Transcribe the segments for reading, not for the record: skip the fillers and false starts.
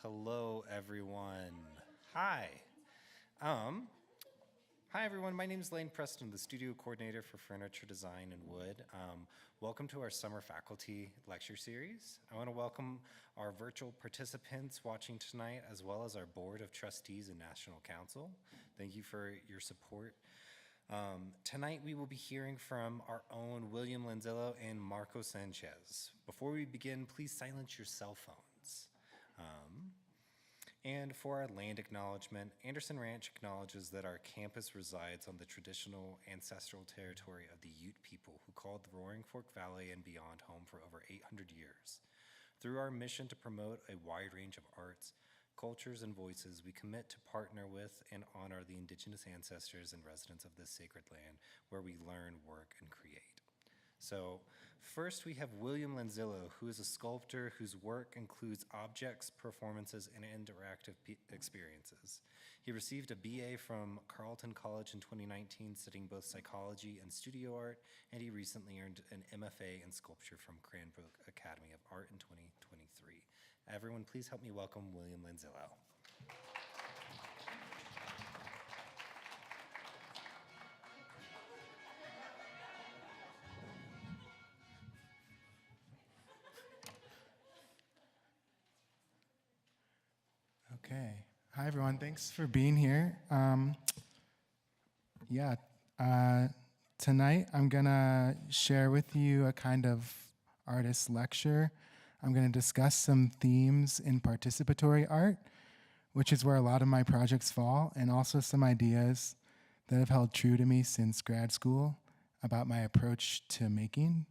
Hello, everyone. Hi. Um, Hi, everyone. My name is Lane Preston, the studio coordinator for furniture design and wood. Welcome to our summer faculty lecture series. I want to welcome our virtual participants watching tonight, as well as our board of trustees and national council. Thank you for your support. Tonight we will be hearing from our own William Lanzillo and Marco Sanchez. Before we begin, please silence your cell phones. And for our land acknowledgement, Anderson Ranch acknowledges that our campus resides on the traditional ancestral territory of the Ute people who called the Roaring Fork Valley and beyond home for over 800 years. Through our mission to promote a wide range of arts, cultures, and voices, we commit to partner with and honor the indigenous ancestors and residents of this sacred land where we learn, work, and create. So first we have William Lanzillo, who is a sculptor whose work includes objects, performances, and interactive experiences. He received a BA from Carleton College in 2019, studying both psychology and studio art, and he recently earned an MFA in sculpture from Cranbrook Academy of Art in 2023. Everyone, please help me welcome William Lanzillo. Okay. Hi, everyone. Thanks for being here. Tonight I'm going to share with you a kind of artist lecture. I'm going to discuss some themes in participatory art, which is where a lot of my projects fall, and also some ideas that have held true to me since grad school about my approach to making.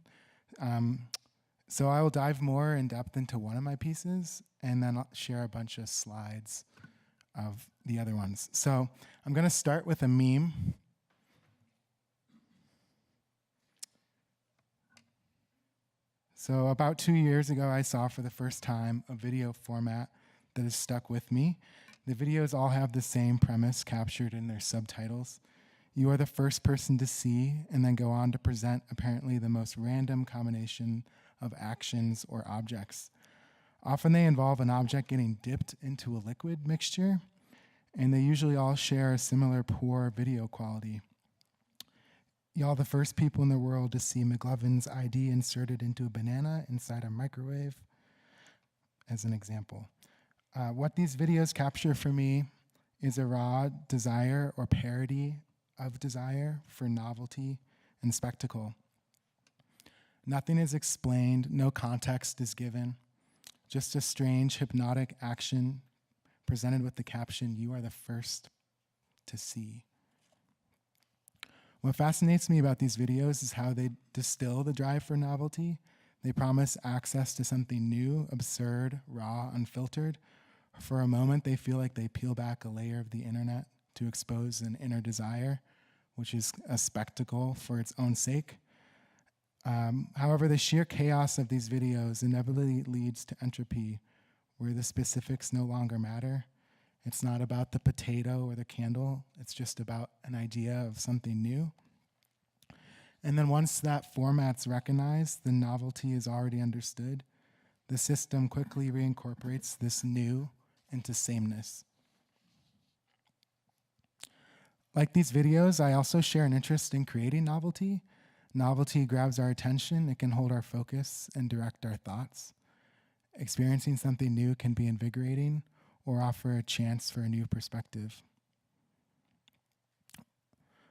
So I will dive more in depth into one of my pieces, and then I'll share a bunch of slides of the other ones. So I'm going to start with a meme. So about 2 years ago, I saw for the first time a video format that has stuck with me. The videos all have the same premise captured in their subtitles. You are the first person to see, and then go on to present apparently the most random combination of actions or objects. Often they involve an object getting dipped into a liquid mixture, and they usually all share a similar poor video quality. Y'all the first people in the world to see McLovin's ID inserted into a banana inside a microwave, as an example. What these videos capture for me is a raw desire or parody of desire for novelty and spectacle. Nothing is explained, no context is given, just a strange hypnotic action presented with the caption, "You are the first to see." What fascinates me about these videos is how they distill the drive for novelty. They promise access to something new, absurd, raw, unfiltered. For a moment, they feel like they peel back a layer of the internet to expose an inner desire, which is a spectacle for its own sake. However, the sheer chaos of these videos inevitably leads to entropy, where the specifics no longer matter. It's not about the potato or the candle, it's just about an idea of something new. And then once that format's recognized, the novelty is already understood. The system quickly reincorporates this new into sameness. Like these videos, I also share an interest in creating novelty. Novelty grabs our attention, it can hold our focus and direct our thoughts. Experiencing something new can be invigorating or offer a chance for a new perspective.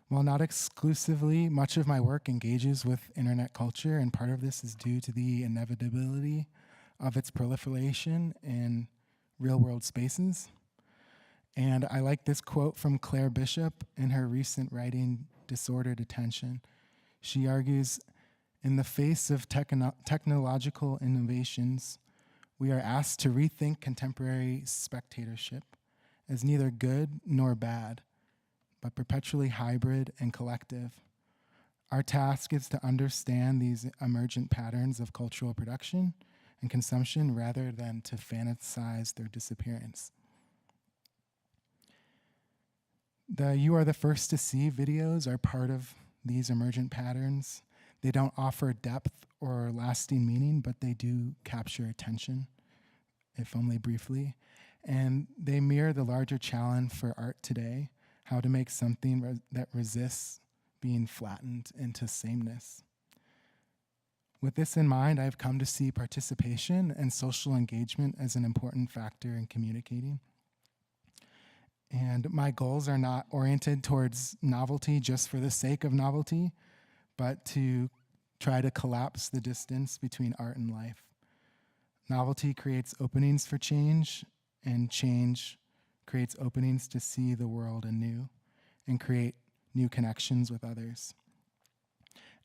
While not exclusively, much of my work engages with internet culture, and part of this is due to the inevitability of its proliferation in real-world spaces. And I like this quote from Claire Bishop in her recent writing, Disordered Attention. She argues, in the face of technological innovations, we are asked to rethink contemporary spectatorship as neither good nor bad, but perpetually hybrid and collective. Our task is to understand these emergent patterns of cultural production and consumption rather than to fantasize their disappearance. The "You Are the First to See" videos are part of these emergent patterns. They don't offer depth or lasting meaning, but they do capture attention, if only briefly. And they mirror the larger challenge for art today, how to make something that resists being flattened into sameness. With this in mind, I've come to see participation and social engagement as an important factor in communicating. And my goals are not oriented towards novelty just for the sake of novelty, but to try to collapse the distance between art and life. Novelty creates openings for change, and change creates openings to see the world anew and create new connections with others.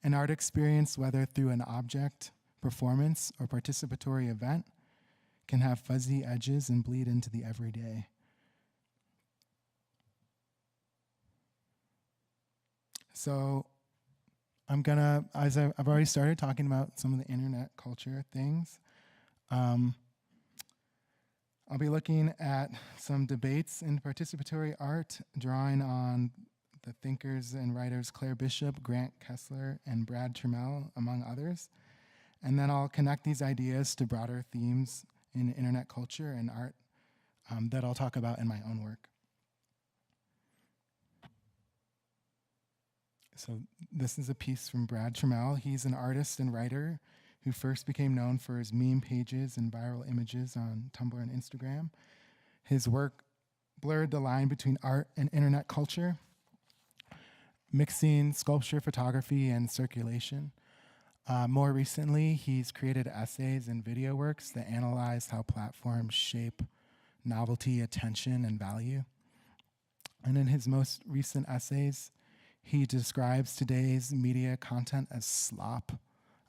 An art experience, whether through an object, performance, or participatory event, can have fuzzy edges and bleed into the everyday. So I'm gonna, as I've already started talking about some of the internet culture things, I'll be looking at some debates in participatory art, drawing on the thinkers and writers Claire Bishop, Grant Kessler, and Brad Trammell, among others. And then I'll connect these ideas to broader themes in internet culture and art that I'll talk about in my own work. So this is a piece from Brad Trammell. He's an artist and writer who first became known for his meme pages and viral images on Tumblr and Instagram. His work blurred the line between art and internet culture, mixing sculpture, photography, and circulation. More recently, he's created essays and video works that analyze how platforms shape novelty, attention, and value. And in his most recent essays, he describes today's media content as slop,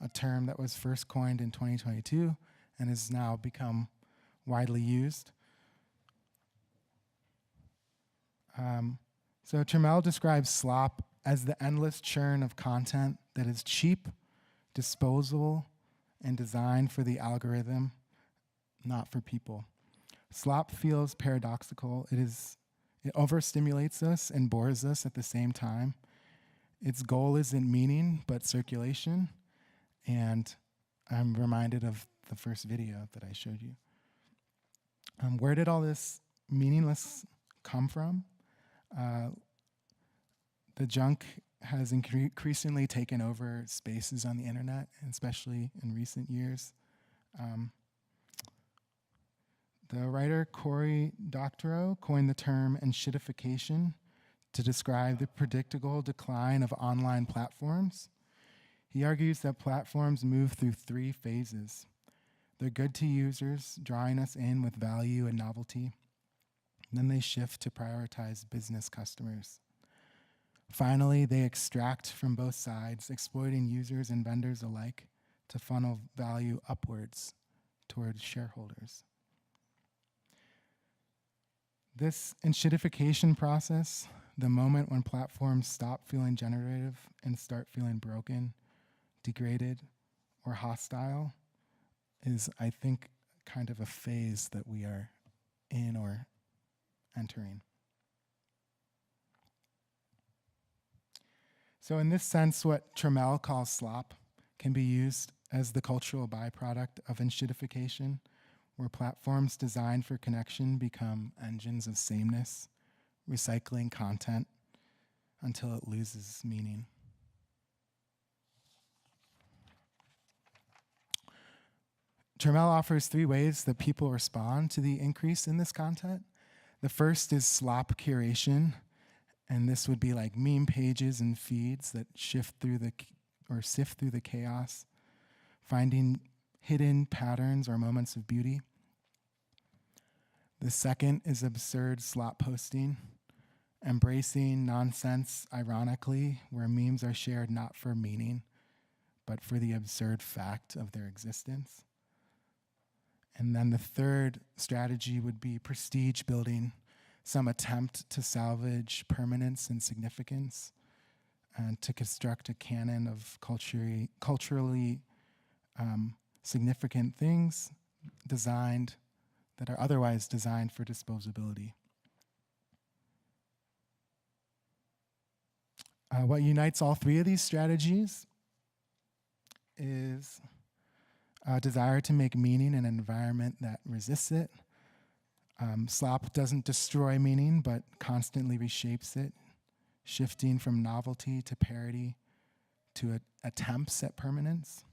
a term that was first coined in 2022 and has now become widely used. So Trammell describes slop as the endless churn of content that is cheap, disposable, and designed for the algorithm, not for people. Slop feels paradoxical. It overstimulates us and bores us at the same time. Its goal isn't meaning, but circulation. And I'm reminded of the first video that I showed you. Where did all this meaningless come from? The junk has increasingly taken over spaces on the internet, especially in recent years. The writer Cory Doctorow coined the term enshittification to describe the predictable decline of online platforms. He argues that platforms move through three phases. They're good to users, drawing us in with value and novelty. Then they shift to prioritize business customers. Finally, they extract from both sides, exploiting users and vendors alike to funnel value upwards towards shareholders. This enshittification process, the moment when platforms stop feeling generative and start feeling broken, degraded, or hostile, is, I think, kind of a phase that we are in or entering. So in this sense, what Trammell calls slop can be used as the cultural byproduct of enshittification, where platforms designed for connection become engines of sameness, recycling content until it loses meaning. Trammell offers three ways that people respond to the increase in this content. The first is slop curation, and this would be like meme pages and feeds that sift through the chaos, finding hidden patterns or moments of beauty. The second is absurd slop posting, embracing nonsense ironically, where memes are shared not for meaning, but for the absurd fact of their existence. And then the third strategy would be prestige building, some attempt to salvage permanence and significance, and to construct a canon of culturally significant things that are otherwise designed for disposability. What unites all three of these strategies is a desire to make meaning in an environment that resists it, Slop doesn't destroy meaning, but constantly reshapes it, shifting from novelty to parody to attempts at permanence.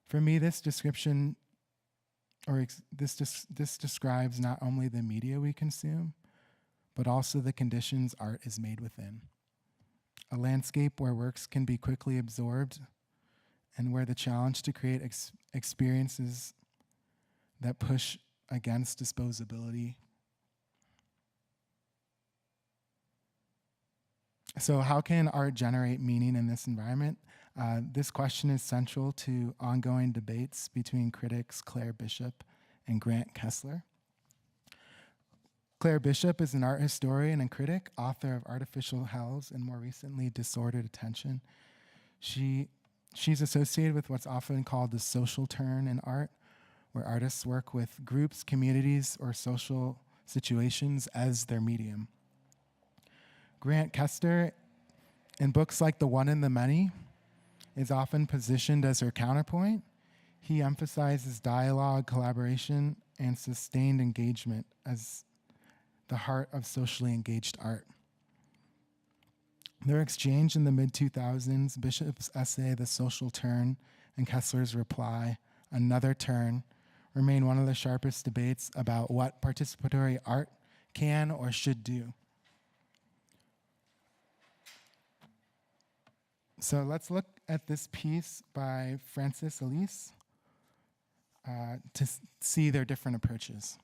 For me, this description, this describes not only the media we consume, but also the conditions art is made within. A landscape where works can be quickly absorbed and where the challenge to create experiences that push against disposability. So how can art generate meaning in this environment? This question is central to ongoing debates between critics Claire Bishop and Grant Kessler. Claire Bishop is an art historian and critic, author of Artificial Hells and more recently Disordered Attention. She's associated with what's often called the social turn in art, where artists work with groups, communities, or social situations as their medium. Grant Kessler, in books like The One and the Many, is often positioned as her counterpoint. He emphasizes dialogue, collaboration, and sustained engagement as the heart of socially engaged art. Their exchange in the mid-2000s, Bishop's essay, The Social Turn, and Kessler's reply, Another Turn, remain one of the sharpest debates about what participatory art can or should do. So let's look at this piece by Francis Elise to see their different approaches.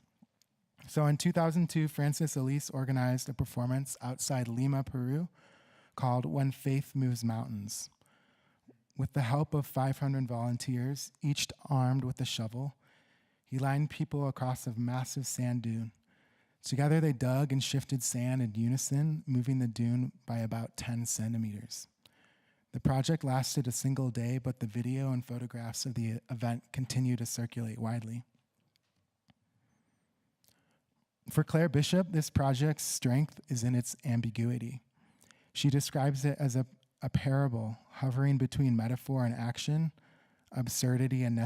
So in 2002, Francis Elise organized a performance outside Lima, Peru, called When Faith Moves Mountains. With the help of 500 volunteers, each armed with a shovel, he lined people across a massive sand dune. Together they dug and shifted sand in unison, moving the dune by about 10 centimeters. The project lasted a single day, but the video and photographs of the event continue to circulate widely. For Claire Bishop, this project's strength is in its ambiguity. She describes it as a parable hovering between metaphor and action, absurdity and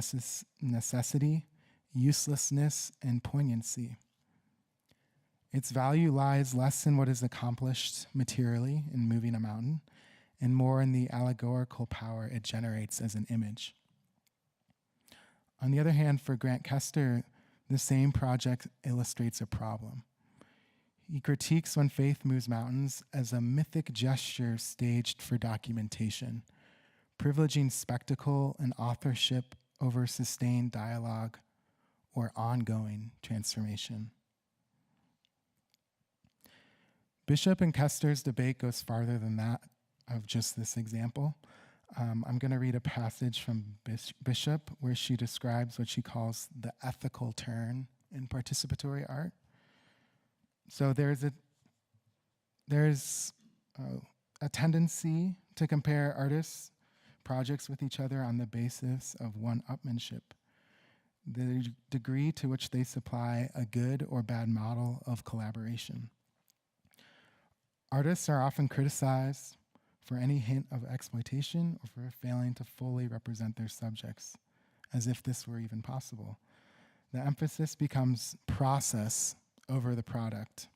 necessity, uselessness and poignancy. Its value lies less in what is accomplished materially in moving a mountain, and more in the allegorical power it generates as an image. On the other hand, for Grant Kessler, the same project illustrates a problem. He critiques When Faith Moves Mountains as a mythic gesture staged for documentation, privileging spectacle and authorship over sustained dialogue or ongoing transformation. Bishop and Kessler's debate goes farther than that of just this example. I'm going to read a passage from Bishop where she describes what she calls the ethical turn in participatory art. So there's a tendency to compare artists' projects with each other on the basis of one-upmanship, the degree to which they supply a good or bad model of collaboration. Artists are often criticized for any hint of exploitation or for failing to fully represent their subjects, as if this were even possible. The emphasis becomes process over the product,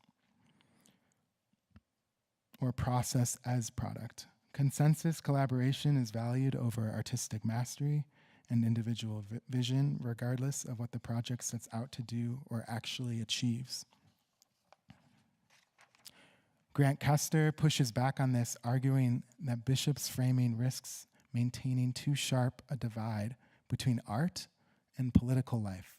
or process as product. Consensus collaboration is valued over artistic mastery and individual vision, regardless of what the project sets out to do or actually achieves. Grant Kessler pushes back on this, arguing that Bishop's framing risks maintaining too sharp a divide between art and political life.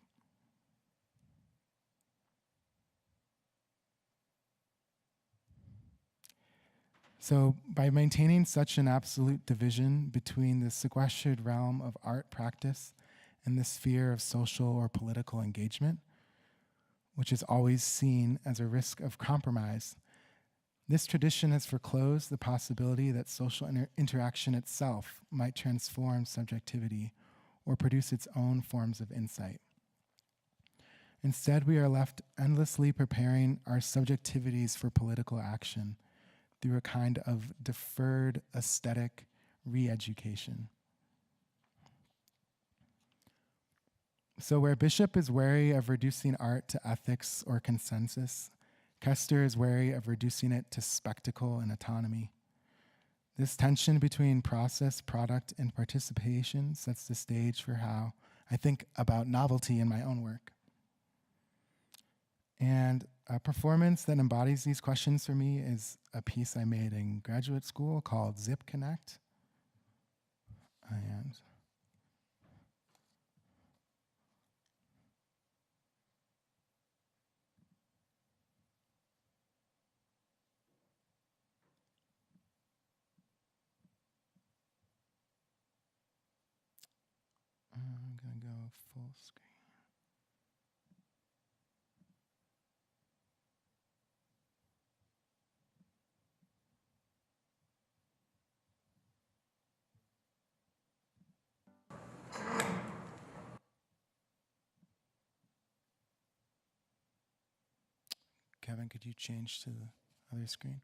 So by maintaining such an absolute division between the sequestered realm of art practice and the sphere of social or political engagement, which is always seen as a risk of compromise, this tradition has foreclosed the possibility that social interaction itself might transform subjectivity or produce its own forms of insight. Instead, we are left endlessly preparing our subjectivities for political action through a kind of deferred aesthetic re-education. So, where Bishop is wary of reducing art to ethics or consensus, Kester is wary of reducing it to spectacle and autonomy. This tension between process, product, and participation sets the stage for how I think about novelty in my own work. And a performance that embodies these questions for me is a piece I made in graduate school called Zip Connect. And I'm going to go full screen. Kevin, could you change to the other screen?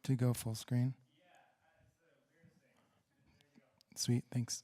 To go full screen? Sweet, thanks.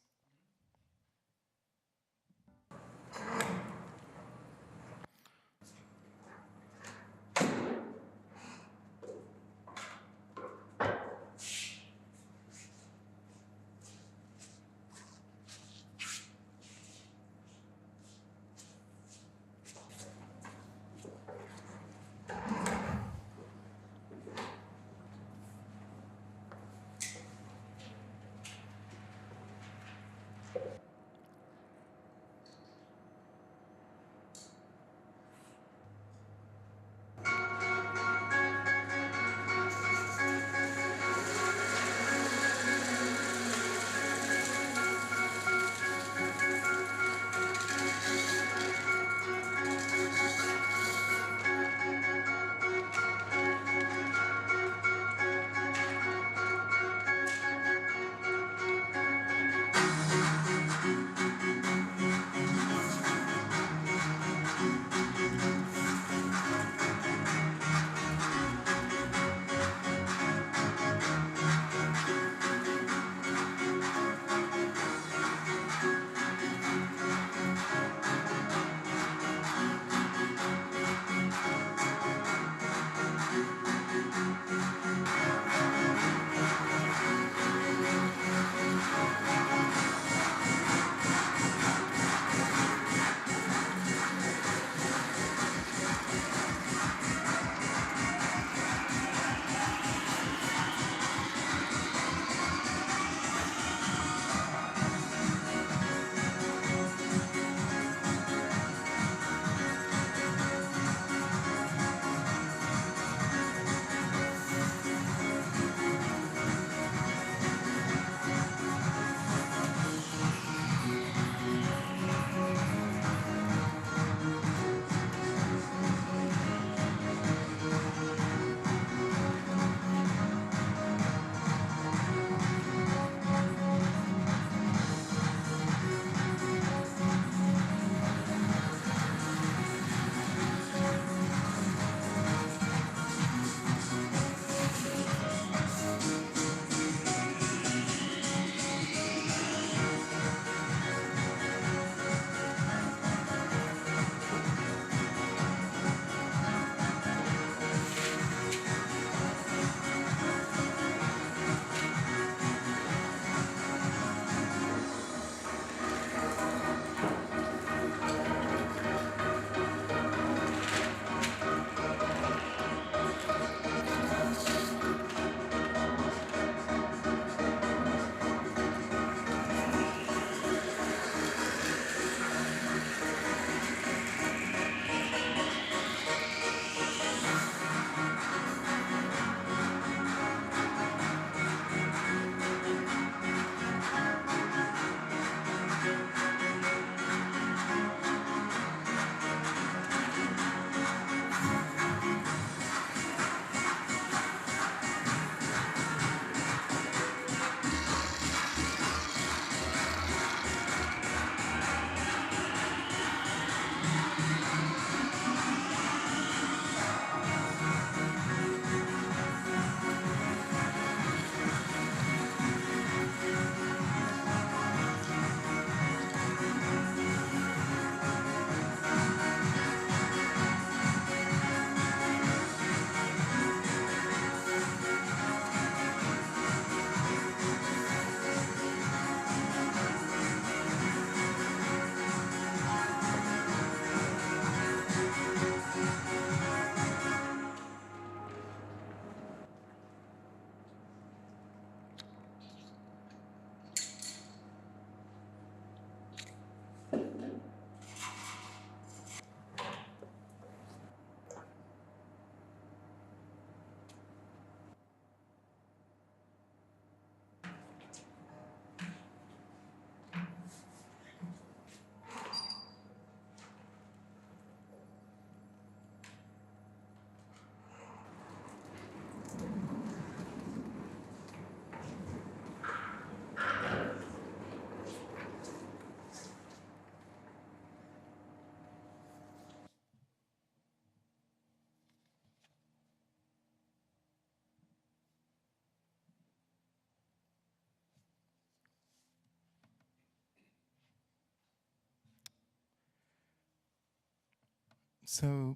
So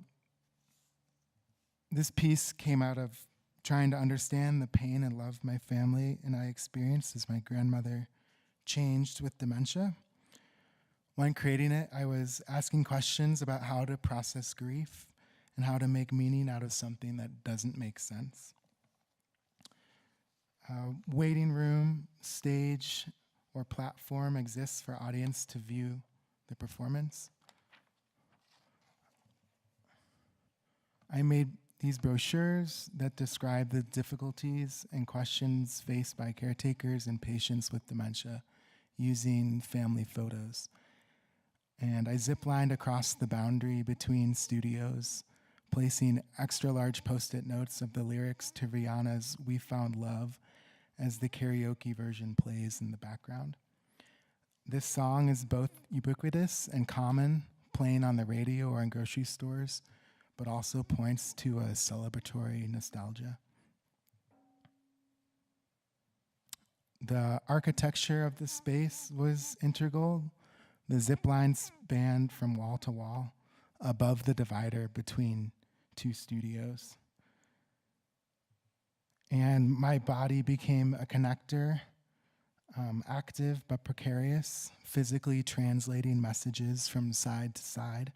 this piece came out of trying to understand the pain and love my family and I experienced as my grandmother changed with dementia. When creating it, I was asking questions about how to process grief and how to make meaning out of something that doesn't make sense. Waiting room, stage, or platform exists for audience to view the performance. I made these brochures that describe the difficulties and questions faced by caretakers and patients with dementia using family photos. And I ziplined across the boundary between studios, placing extra large post-it notes of the lyrics to Rihanna's We Found Love as the karaoke version plays in the background. This song is both ubiquitous and common, playing on the radio or in grocery stores, but also points to a celebratory nostalgia. The architecture of the space was integral. The zip lines spanned from wall to wall above the divider between two studios. And my body became a connector, active but precarious, physically translating messages from side to side.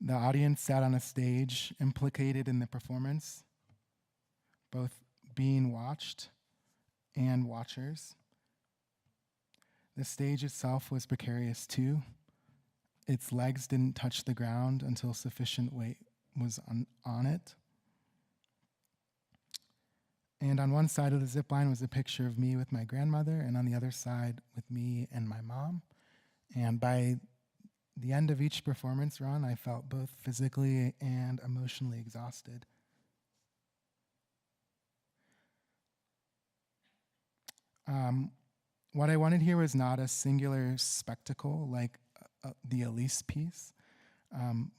The audience sat on a stage implicated in the performance, both being watched and watchers. The stage itself was precarious too. Its legs didn't touch the ground until sufficient weight was on it. And on one side of the zip line was a picture of me with my grandmother, and on the other side with me and my mom. And by the end of each performance run, I felt both physically and emotionally exhausted. What I wanted here was not a singular spectacle like the Elise piece,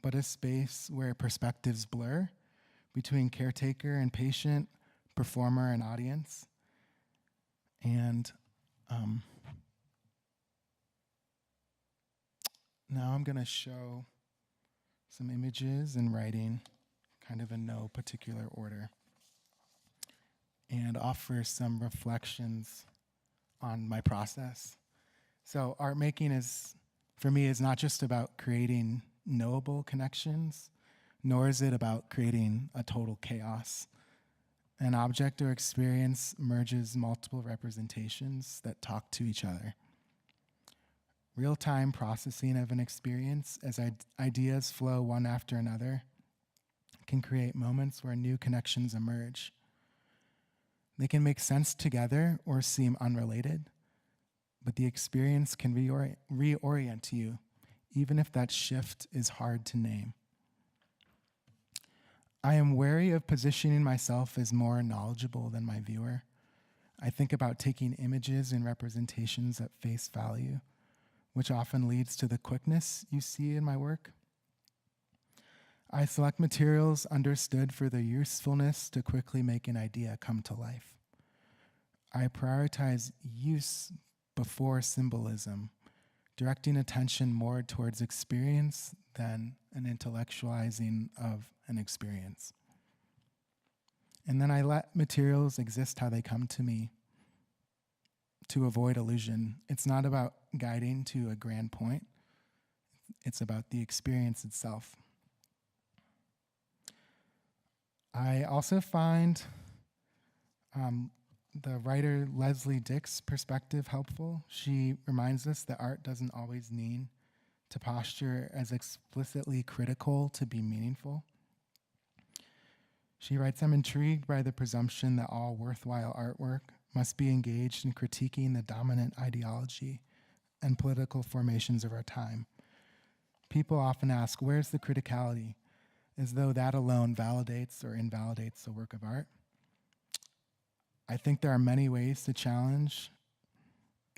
but a space where perspectives blur between caretaker and patient, performer and audience. And now I'm going to show some images and writing kind of in no particular order and offer some reflections on my process. So art making is, for me, is not just about creating knowable connections, nor is it about creating a total chaos. An object or experience merges multiple representations that talk to each other. Real-time processing of an experience as ideas flow one after another can create moments where new connections emerge. They can make sense together or seem unrelated, but the experience can reorient you, even if that shift is hard to name. I am wary of positioning myself as more knowledgeable than my viewer. I think about taking images and representations at face value, which often leads to the quickness you see in my work. I select materials understood for their usefulness to quickly make an idea come to life. I prioritize use before symbolism, directing attention more towards experience than an intellectualizing of an experience. And then I let materials exist how they come to me to avoid illusion. It's not about guiding to a grand point. It's about the experience itself. I also find the writer Leslie Dick's perspective helpful. She reminds us that art doesn't always need to posture as explicitly critical to be meaningful. She writes, I'm intrigued by the presumption that all worthwhile artwork must be engaged in critiquing the dominant ideology and political formations of our time. People often ask, where's the criticality? As though that alone validates or invalidates the work of art. I think there are many ways to challenge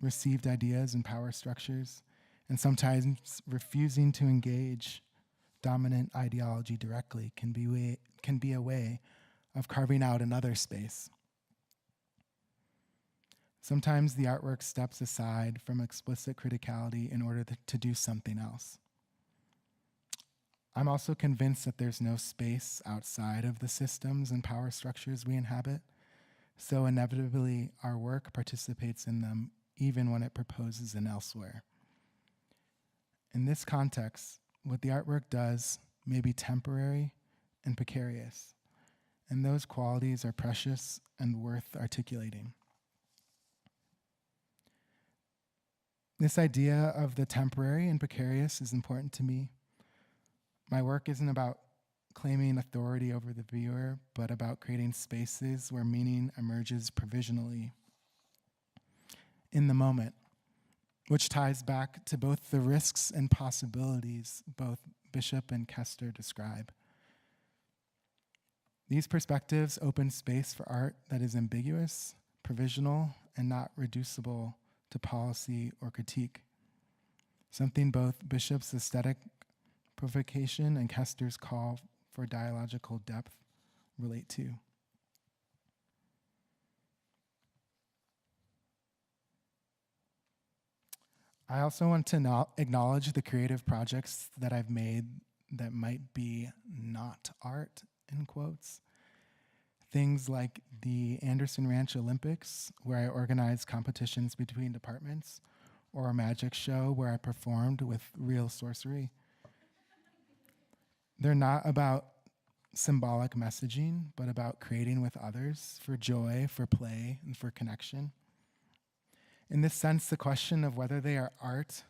received ideas and power structures, and sometimes refusing to engage dominant ideology directly can be a way of carving out another space. Sometimes the artwork steps aside from explicit criticality in order to do something else. I'm also convinced that there's no space outside of the systems and power structures we inhabit, so inevitably our work participates in them even when it proposes an elsewhere. In this context, what the artwork does may be temporary and precarious, and those qualities are precious and worth articulating. This idea of the temporary and precarious is important to me. My work isn't about claiming authority over the viewer, but about creating spaces where meaning emerges provisionally, in the moment, which ties back to both the risks and possibilities both Bishop and Kester describe. These perspectives open space for art that is ambiguous, provisional, and not reducible to policy or critique, something both Bishop's aesthetic provocation and Kester's call for dialogical depth relate to. I also want to acknowledge the creative projects that I've made that might be not art, in quotes. Things like the Anderson Ranch Olympics, where I organized competitions between departments, or a magic show where I performed with real sorcery. They're not about symbolic messaging, but about creating with others for joy, for play, and for connection. In this sense, the question of whether they are art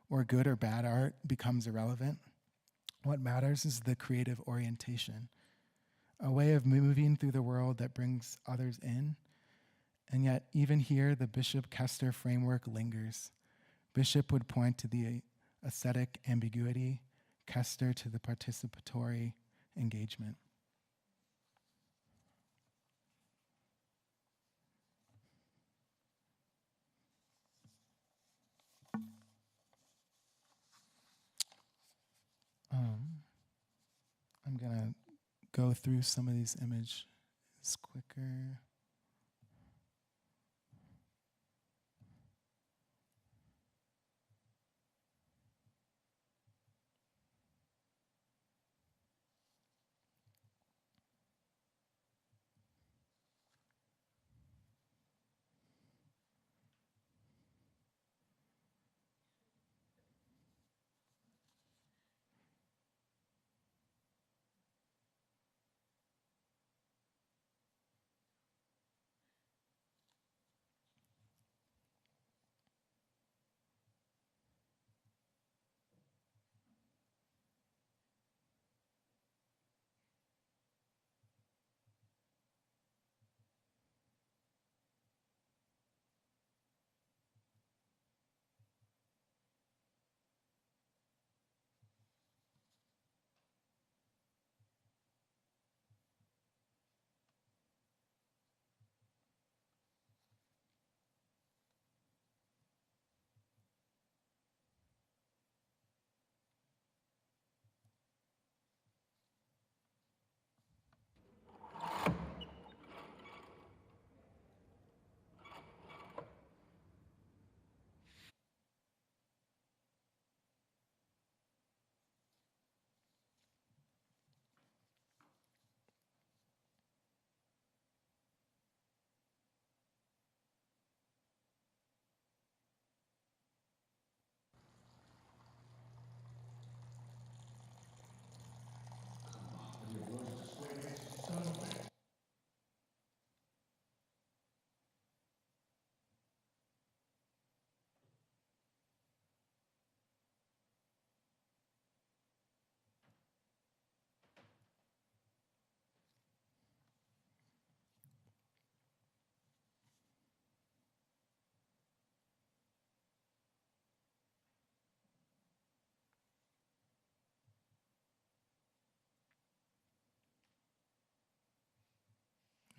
or good or bad art becomes irrelevant. What matters is the creative orientation, a way of moving through the world that brings others in. And yet, even here, the Bishop-Kester framework lingers. Bishop would point to the aesthetic ambiguity, Kester to the participatory engagement. I'm gonna go through some of these images quicker.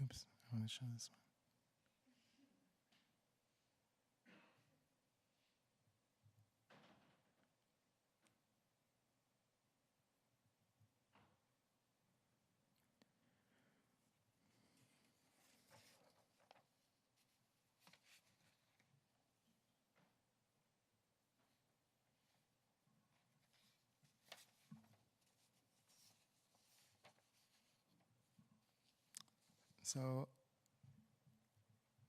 Oops, I want to show this one. So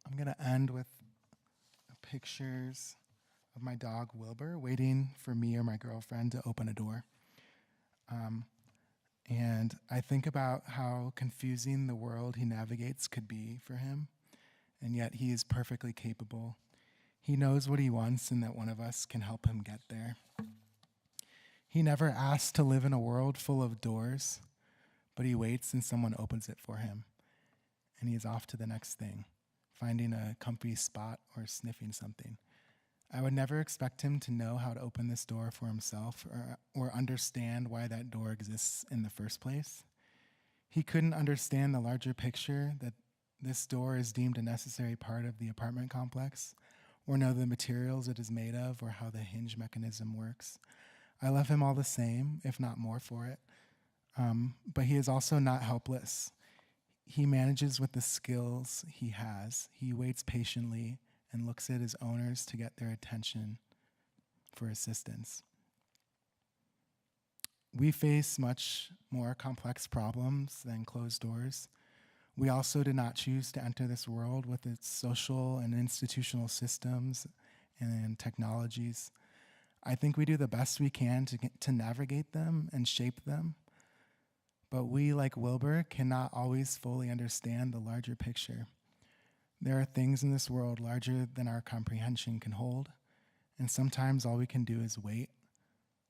I'm going to end with pictures of my dog Wilbur waiting for me or my girlfriend to open a door. And I think about how confusing the world he navigates could be for him, and yet he is perfectly capable. He knows what he wants and that one of us can help him get there. He never asks to live in a world full of doors, but he waits and someone opens it for him, and he is off to the next thing, finding a comfy spot or sniffing something. I would never expect him to know how to open this door for himself or understand why that door exists in the first place. He couldn't understand the larger picture that this door is deemed a necessary part of the apartment complex, or know the materials it is made of or how the hinge mechanism works. I love him all the same, if not more for it. But he is also not helpless. He manages with the skills he has. He waits patiently and looks at his owners to get their attention for assistance. We face much more complex problems than closed doors. We also did not choose to enter this world with its social and institutional systems and technologies. I think we do the best we can to navigate them and shape them. But we, like Wilbur, cannot always fully understand the larger picture. There are things in this world larger than our comprehension can hold, and sometimes all we can do is wait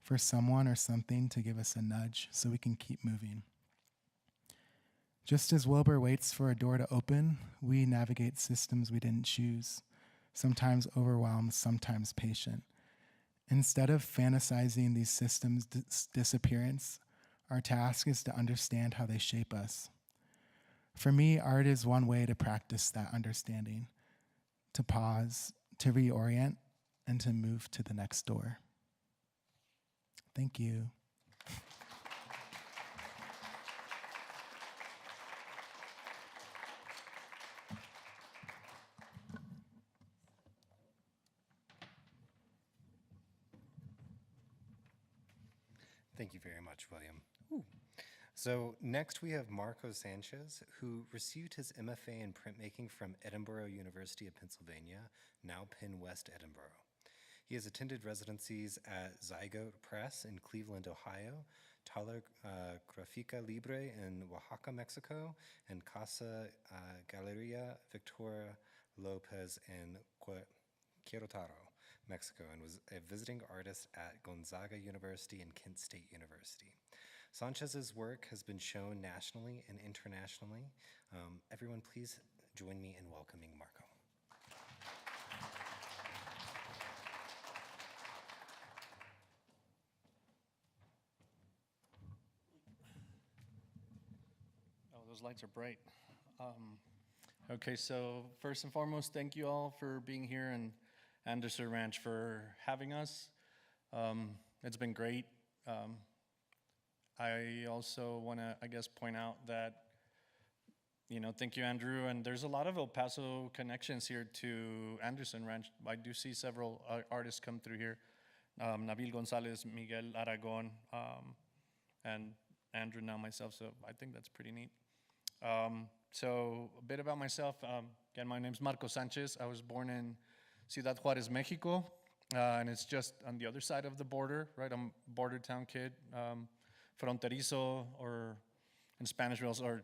for someone or something to give us a nudge so we can keep moving. Just as Wilbur waits for a door to open, we navigate systems we didn't choose, sometimes overwhelmed, sometimes patient. Instead of fantasizing these systems' disappearance, our task is to understand how they shape us. For me, art is one way to practice that understanding, to pause, to reorient, and to move to the next door. Thank you. Thank you very much, William. Ooh. So next we have Marco Sanchez, who received his MFA in printmaking from Edinburgh University of Pennsylvania, now Penn West Edinburgh. He has attended residencies at Zygote Press in Cleveland, Ohio, Taller Grafica Libre in Oaxaca, Mexico, and Casa Galeria Victoria Lopez in Querétaro, Mexico, and was a visiting artist at Gonzaga University and Kent State University. Sanchez's work has been shown nationally and internationally. Everyone, please join me in welcoming Marco. Oh, those lights are bright. Okay, so first and foremost, thank you all for being here and Anderson Ranch for having us. It's been great. I also want to, point out that, thank you, Andrew. And there's a lot of El Paso connections here to Anderson Ranch. I do see several artists come through here. Nabil Gonzalez, Miguel Aragon, and Andrew, now myself. So I think that's pretty neat. So a bit about myself. Again, my name's Marco Sanchez. I was born in Ciudad Juarez, Mexico. And it's just on the other side of the border, right? I'm a border town kid. Fronterizo, or in Spanish, or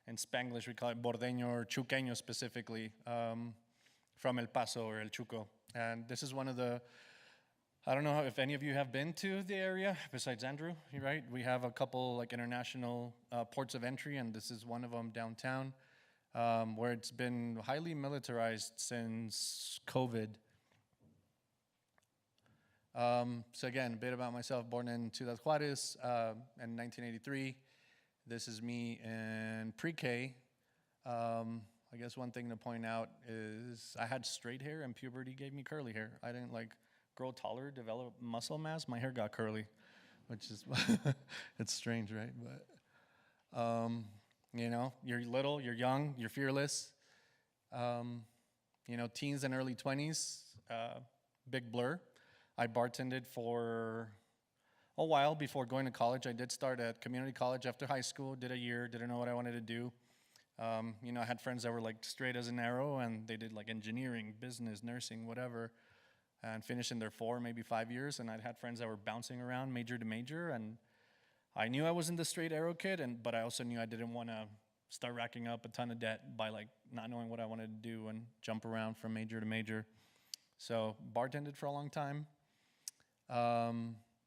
in Spanglish, we call it bordeño or chuqueño specifically, from El Paso or El Chuco. And this is one of the, I don't know if any of you have been to the area, besides Andrew, right? We have a couple international ports of entry, and this is one of them downtown, where it's been highly militarized since COVID. So again, a bit about myself, born in Ciudad Juarez in 1983. This is me in pre-K. I guess one thing to point out is I had straight hair and puberty gave me curly hair. I didn't grow taller, develop muscle mass. My hair got curly, which is, it's strange, right? But, you're little, you're young, you're fearless. Teens and early 20s, big blur. I bartended for a while before going to college. I did start at community college after high school, did a year, didn't know what I wanted to do. You know, I had friends that were like straight as an arrow, and they did like engineering, business, nursing, whatever, and finished in their 4, maybe 5 years. And I'd had friends that were bouncing around major to major, and I knew I wasn't the straight arrow kid, but I also knew I didn't want to start racking up a ton of debt by like not knowing what I wanted to do and jump around from major to major. So bartended for a long time.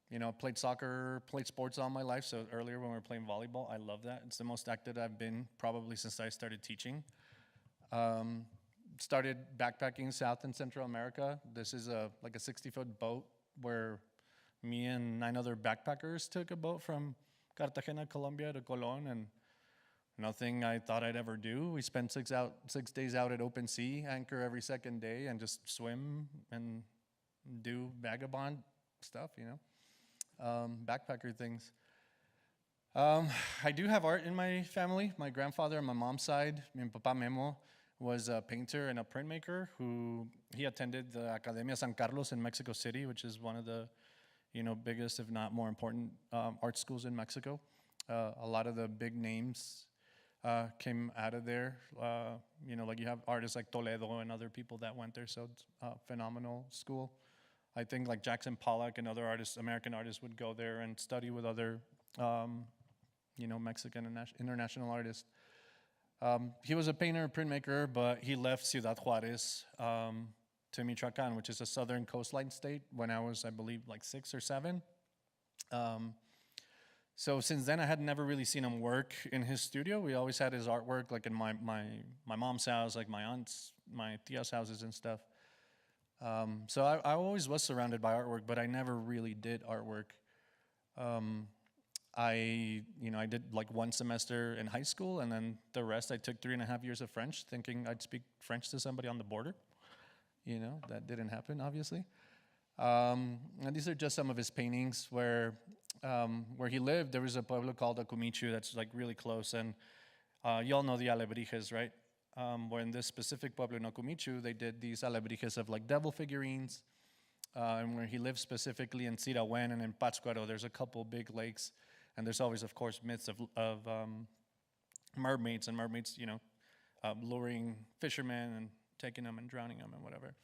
You know, played soccer, played sports all my life. So earlier when we were playing volleyball, I love that. It's the most active I've been probably since I started teaching. Started backpacking South and Central America. This is like a 60-foot boat where me and 9 other backpackers took a boat from Cartagena, Colombia to Colón, and nothing I thought I'd ever do. We spent 6 days out at open sea, anchor every second day, and just swim and do vagabond stuff, you know, backpacker things. I do have art in my family. My grandfather on my mom's side, mi papá Memo, was a painter and a printmaker he attended the Academia San Carlos in Mexico City, which is one of the, you know, biggest, if not more important, art schools in Mexico. A lot of the big names came out of there. You know, like you have artists like Toledo and other people that went there, so it's a phenomenal school. I think like Jackson Pollock and other artists, American artists, would go there and study with other, you know, Mexican and international artists. He was a painter, printmaker, but he left Ciudad Juarez to Michoacan, which is a southern coastline state, when I was, I believe, like 6 or 7. So since then, I had never really seen him work in his studio. We always had his artwork, like in my mom's house, like my aunt's, my tia's houses and stuff. So I always was surrounded by artwork, but I never really did artwork. I did like 1 semester in high school, and then the rest I took 3.5 years of French, thinking I'd speak French to somebody on the border. You know, that didn't happen, obviously. And these are just some of his paintings where he lived. There was a pueblo called Acumichu that's like really close, and you all know the alebrijes, right? Where in this specific pueblo in Acumichu, they did these alebrijes of like devil figurines, and where he lived specifically in Sirawen and in Pátzcuaro, there's a couple big lakes, and there's always, of course, myths of mermaids, and mermaids, you know, luring fishermen and taking them and drowning them and whatever.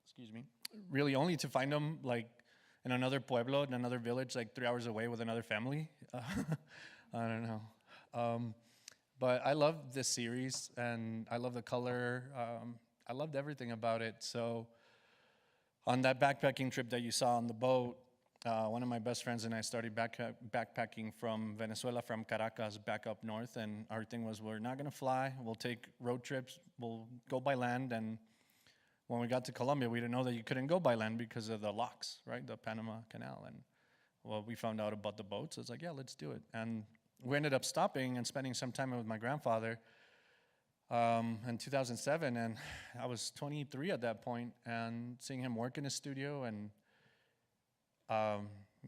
Excuse me. Really only to find them like in another pueblo, in another village, like 3 hours away with another family. I don't know. But I love this series, and I love the color. I loved everything about it. So on that backpacking trip that you saw on the boat, one of my best friends and I started backpacking from Venezuela, from Caracas, back up north. And our thing was, we're not going to fly. We'll take road trips. We'll go by land. And when we got to Colombia, we didn't know that you couldn't go by land because of the locks, right? The Panama Canal. And well, we found out about the boats. So it's like, yeah, let's do it. And we ended up stopping and spending some time with my grandfather in 2007. And I was 23 at that point, and seeing him work in his studio, and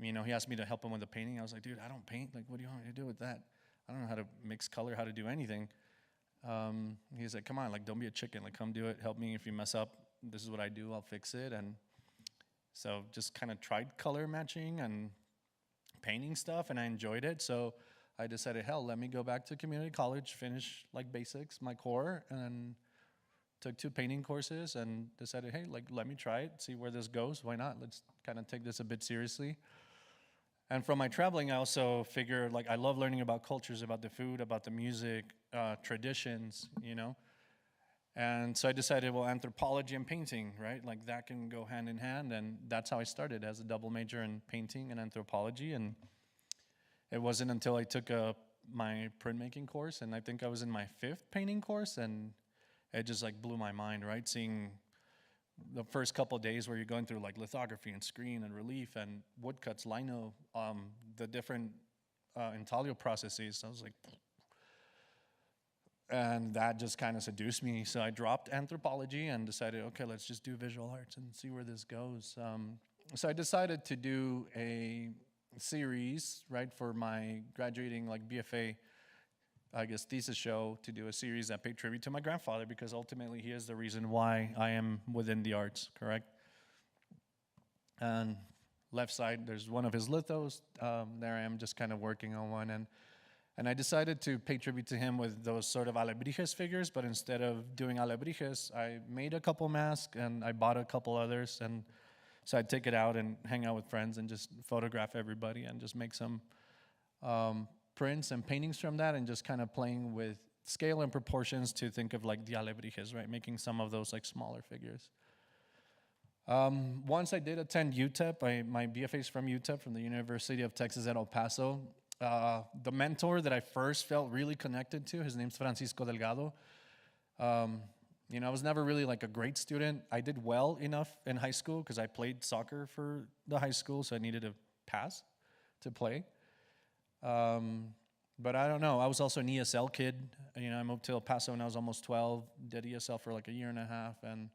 you know, he asked me to help him with the painting. I was like, dude, I don't paint. Like, what do you want me to do with that? I don't know how to mix color, how to do anything. He's like, come on, like, don't be a chicken. Like, come do it. Help me if you mess up. This is what I do. I'll fix it. And so just kind of tried color matching and painting stuff, and I enjoyed it. So I decided, hell, let me go back to community college, finish like basics, my core, and took 2 painting courses and decided, hey, like, let me try it, see where this goes. Why not? Let's kind of take this a bit seriously. And from my traveling, I also figured, like, I love learning about cultures, about the food, about the music, traditions, you know. And so I decided, well, anthropology and painting, right? Like, that can go hand in hand. And that's how I started, as a double major in painting and anthropology. And it wasn't until I took my printmaking course, and I think I was in my 5th painting course, and it just like blew my mind, right? Seeing the first couple of days where you're going through like lithography and screen and relief and woodcuts, lino, the different intaglio processes. I was like, and that just kind of seduced me. So I dropped anthropology and decided, okay, let's just do visual arts and see where this goes. So I decided to do a series, right, for my graduating like BFA, I guess, thesis show, to do a series that paid tribute to my grandfather, because ultimately he is the reason why I am within the arts, correct? And left side, there's one of his lithos. There I am just kind of working on one. And And I decided to pay tribute to him with those sort of alebrijes figures, but instead of doing alebrijes, I made a couple masks and I bought a couple others. And so I'd take it out and hang out with friends and just photograph everybody and just make some prints and paintings from that, and just kind of playing with scale and proportions to think of like the alebrijes, right? Making some of those like smaller figures. Once I did attend UTEP, my BFA is from UTEP, from the University of Texas at El Paso. The mentor that I first felt really connected to, his name's Francisco Delgado. You know, I was never really like a great student. I did well enough in high school because I played soccer for the high school, so I needed to pass to play. But I don't know, I was also an ESL kid. You know, I moved to El Paso when I was almost 12, did ESL for like a year and a half, and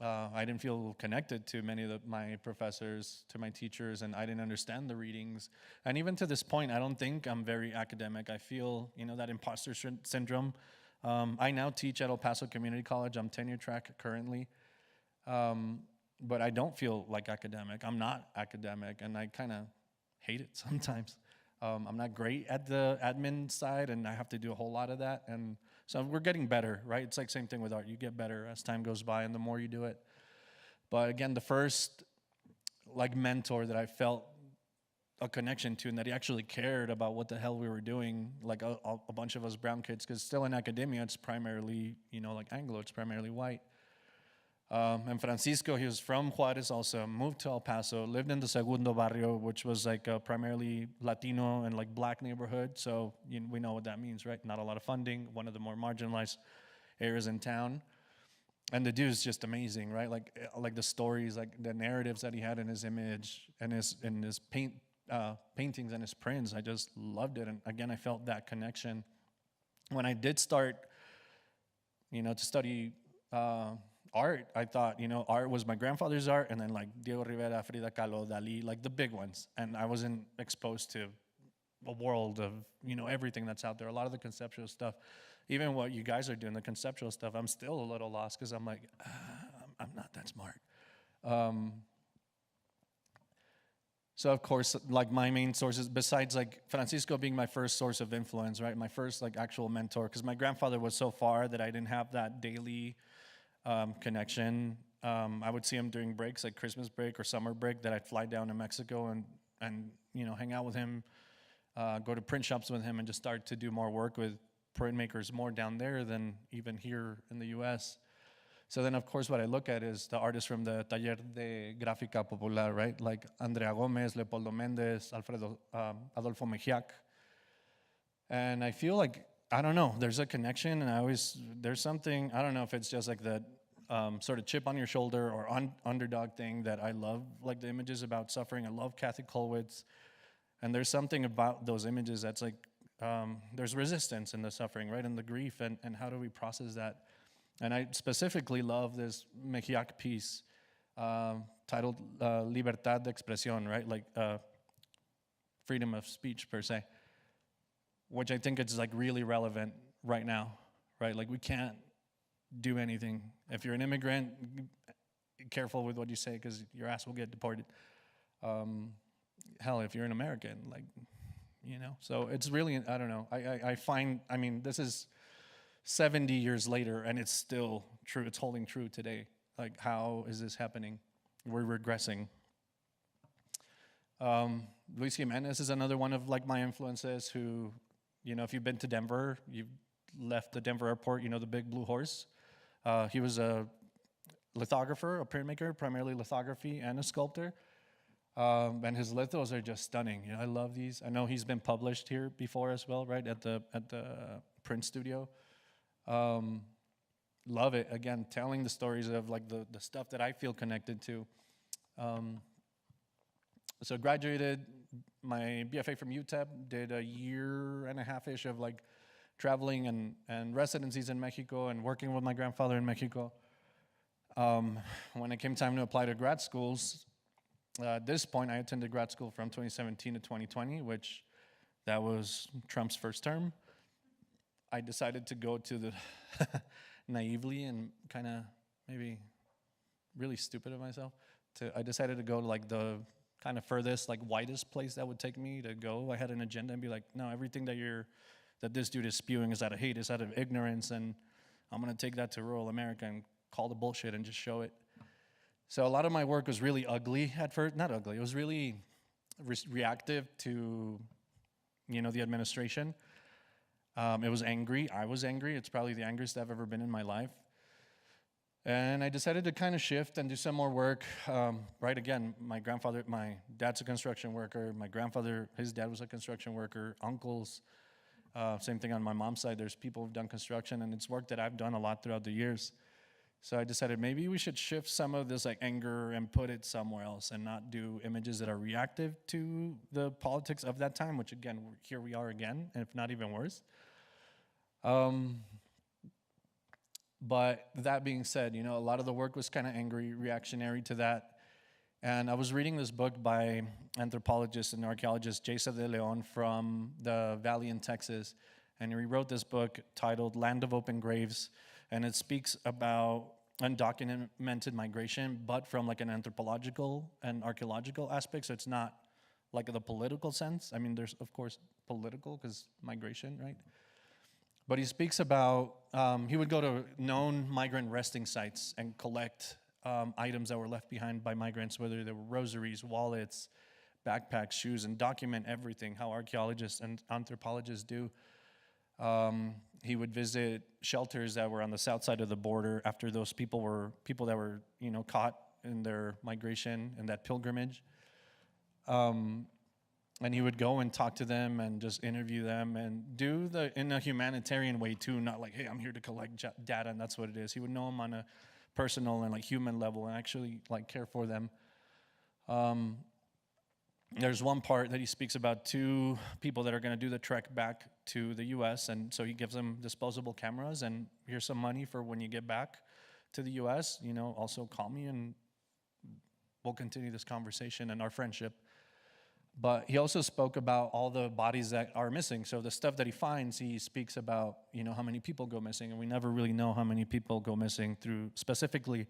I didn't feel connected to many of my professors, to my teachers, and I didn't understand the readings. And even to this point, I don't think I'm very academic. I feel, you know, that imposter syndrome. I now teach at El Paso Community College. I'm tenure track currently. But I don't feel like academic. I'm not academic, and I kind of hate it sometimes. I'm not great at the admin side, and I have to do a whole lot of that. And so we're getting better, right? It's like same thing with art. You get better as time goes by and the more you do it. But again, the first like mentor that I felt a connection to and that he actually cared about what the hell we were doing, like a bunch of us brown kids, because still in academia, it's primarily, you know, like Anglo, it's primarily white. And Francisco, he was from Juarez also, moved to El Paso, lived in the Segundo Barrio, which was like a primarily Latino and like black neighborhood. So we know what that means, right? Not a lot of funding, one of the more marginalized areas in town. And the dude's just amazing, right? Like the stories, like the narratives that he had in his image and his paintings and his prints. I just loved it. And again, I felt that connection. When I did start, you know, to study art, I thought, you know, art was my grandfather's art, and then like Diego Rivera, Frida Kahlo, Dali, like the big ones. And I wasn't exposed to a world of, you know, everything that's out there. A lot of the conceptual stuff, even what you guys are doing, the conceptual stuff, I'm still a little lost because I'm like, I'm not that smart. So of course, like my main sources, besides like Francisco being my first source of influence, right? My first like actual mentor, because my grandfather was so far that I didn't have that daily connection. I would see him during breaks, like Christmas break or summer break, that I'd fly down to Mexico and you know, hang out with him, go to print shops with him, and just start to do more work with printmakers more down there than even here in the US. So then, of course, what I look at is the artists from the Taller de Gráfica Popular, right? Like Andrea Gomez, Leopoldo Méndez, Adolfo Mejiac. And I feel like, I don't know, there's a connection, and there's something, I don't know if it's just like that sort of chip on your shoulder or underdog thing that I love, like the images about suffering. I love Kathy Kollwitz. And there's something about those images that's like, there's resistance in the suffering, right? And the grief, and how do we process that? And I specifically love this Mejiac piece titled Libertad de Expresión, right? Like freedom of speech, per se, which I think is like really relevant right now, right? Like we can't do anything. If you're an immigrant, be careful with what you say because your ass will get deported. Hell, if you're an American, like, you know. So it's really, I don't know. I find, I mean, this is 70 years later, and it's still true. It's holding true today. Like, how is this happening? We're regressing. Luis Jimenez is another one of like my influences who, you know, if you've been to Denver, you've left the Denver airport, you know, the big blue horse. He was a lithographer, a printmaker, primarily lithography, and a sculptor. And his lithos are just stunning. You know, I love these. I know he's been published here before as well, right, at the print studio. Love it. Again, telling the stories of like the stuff that I feel connected to. So graduated my BFA from UTEP, did a year and a half-ish of like traveling and residencies in Mexico and working with my grandfather in Mexico. When it came time to apply to grad schools, at this point I attended grad school from 2017 to 2020, which that was Trump's first term. I decided to go to the, naively and kind of maybe really stupid of myself, I decided to go to like the kind of furthest, like widest place that would take me to go. I had an agenda and be like, no, everything that this dude is spewing is out of hate, is out of ignorance, and I'm gonna take that to rural America and call the bullshit and just show it. So a lot of my work was really ugly at first. Not ugly. It was really reactive to, the administration. It was angry. I was angry. It's probably the angriest I've ever been in my life. And I decided to kind of shift and do some more work. Right, again, my dad's a construction worker. My grandfather, his dad was a construction worker. Uncles, same thing on my mom's side. There's people who've done construction, and it's work that I've done a lot throughout the years. So I decided maybe we should shift some of this like anger and put it somewhere else and not do images that are reactive to the politics of that time, which again, here we are again, if not even worse. But that being said, a lot of the work was kind of angry, reactionary to that. And I was reading this book by anthropologist and archaeologist Jason de Leon from the Valley in Texas. And he wrote this book titled Land of Open Graves. And it speaks about undocumented migration, but from like an anthropological and archaeological aspect. So it's not like the political sense. I mean, there's of course political because migration, right? But he speaks about, he would go to known migrant resting sites and collect items that were left behind by migrants, whether they were rosaries, wallets, backpacks, shoes, and document everything, how archaeologists and anthropologists do. He would visit shelters that were on the south side of the border after those people that were, caught in their migration and that pilgrimage. And he would go and talk to them and just interview them and do in a humanitarian way too, not like, hey, I'm here to collect data and that's what it is. He would know them on a personal and like human level and actually like care for them. There's one part that he speaks about 2 people that are going to do the trek back to the U.S. And so he gives them disposable cameras and here's some money for when you get back to the U.S. Also call me and we'll continue this conversation and our friendship. But he also spoke about all the bodies that are missing. So the stuff that he finds, he speaks about, how many people go missing. And we never really know how many people go missing specifically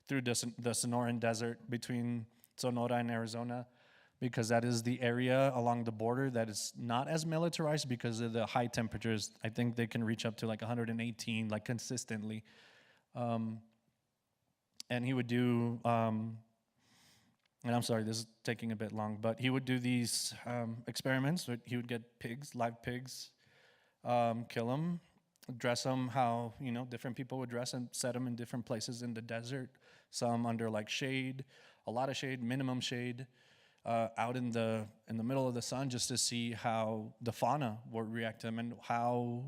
through the Sonoran Desert between Sonora and Arizona, because that is the area along the border that is not as militarized because of the high temperatures. I think they can reach up to like 118, like consistently. And he would do, and I'm sorry, this is taking a bit long, but he would do these experiments. He would get pigs, live pigs, kill them, dress them how, different people would dress and set them in different places in the desert, some under like shade, a lot of shade, minimum shade, out in the middle of the sun just to see how the fauna would react to them and how,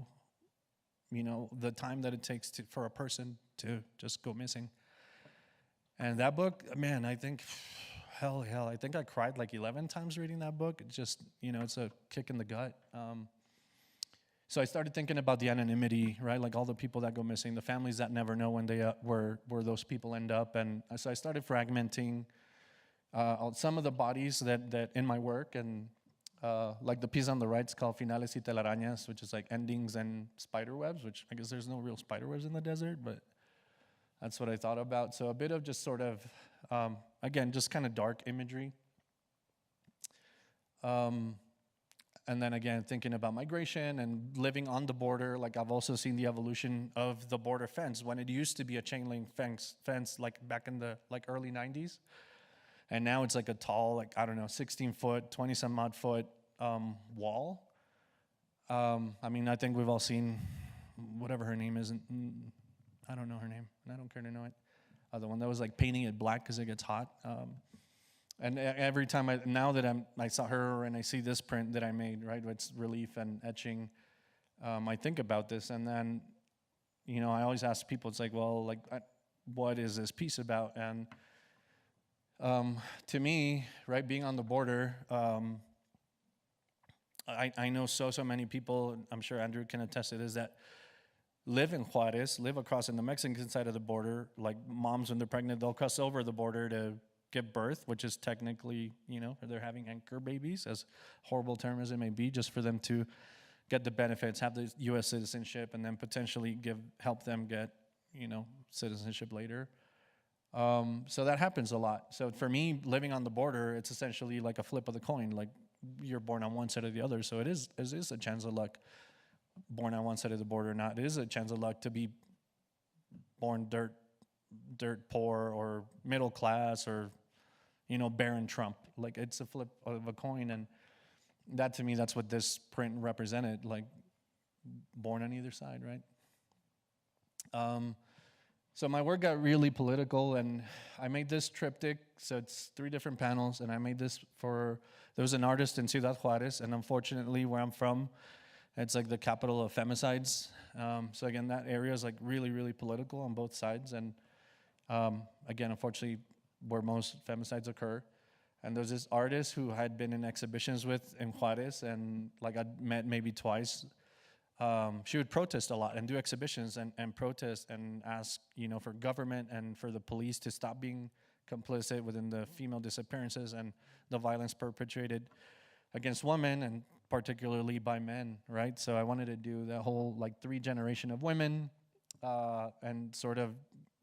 the time that it takes for a person to just go missing. And that book, man, I think, hell, I think I cried like 11 times reading that book. It just, it's a kick in the gut. So I started thinking about the anonymity, right? Like all the people that go missing, the families that never know when they where those people end up. And so I started fragmenting some of the bodies that in my work, and like the piece on the right is called Finales y Telarañas, which is like endings and spider webs, which I guess there's no real spider webs in the desert, but that's what I thought about. So a bit of just sort of, again, just kind of dark imagery. And then again, thinking about migration and living on the border. Like I've also seen the evolution of the border fence when it used to be a chain link fence like back in the like early 90s. And now it's like a tall, like, I don't know, 16 foot, 20 some odd foot wall. I mean, I think we've all seen whatever her name is. I don't know her name, and I don't care to know it. The one that was like painting it black because it gets hot. And every time I saw her and I see this print that I made, right, it's relief and etching, I think about this. And then, I always ask people, it's like, well, like, what is this piece about? And to me, right, being on the border, I know so many people, I'm sure Andrew can attest to this, that live in Juarez, live across in the Mexican side of the border. Like moms, when they're pregnant, they'll cross over the border to give birth, which is technically, they're having anchor babies, as horrible term as it may be, just for them to get the benefits, have the U.S. citizenship, and then potentially help them get, citizenship later. So that happens a lot. So for me, living on the border, it's essentially like a flip of the coin. Like you're born on one side or the other. So it is a chance of luck. Born on one side of the border or not, it is a chance of luck to be born dirt poor or middle class or, Barron Trump. Like it's a flip of a coin. And that to me, that's what this print represented, like born on either side, right? So my work got really political, and I made this triptych. So it's 3 different panels, and I made this there was an artist in Ciudad Juarez, and unfortunately where I'm from, it's like the capital of femicides. So again, that area is like really, really political on both sides. And again, unfortunately, where most femicides occur. And there's this artist who had been in exhibitions with in Juarez, and like I'd met maybe twice. She would protest a lot and do exhibitions and protest and ask, for government and for the police to stop being complicit within the female disappearances and the violence perpetrated against women and particularly by men, right? So I wanted to do that whole like 3 generation of women and sort of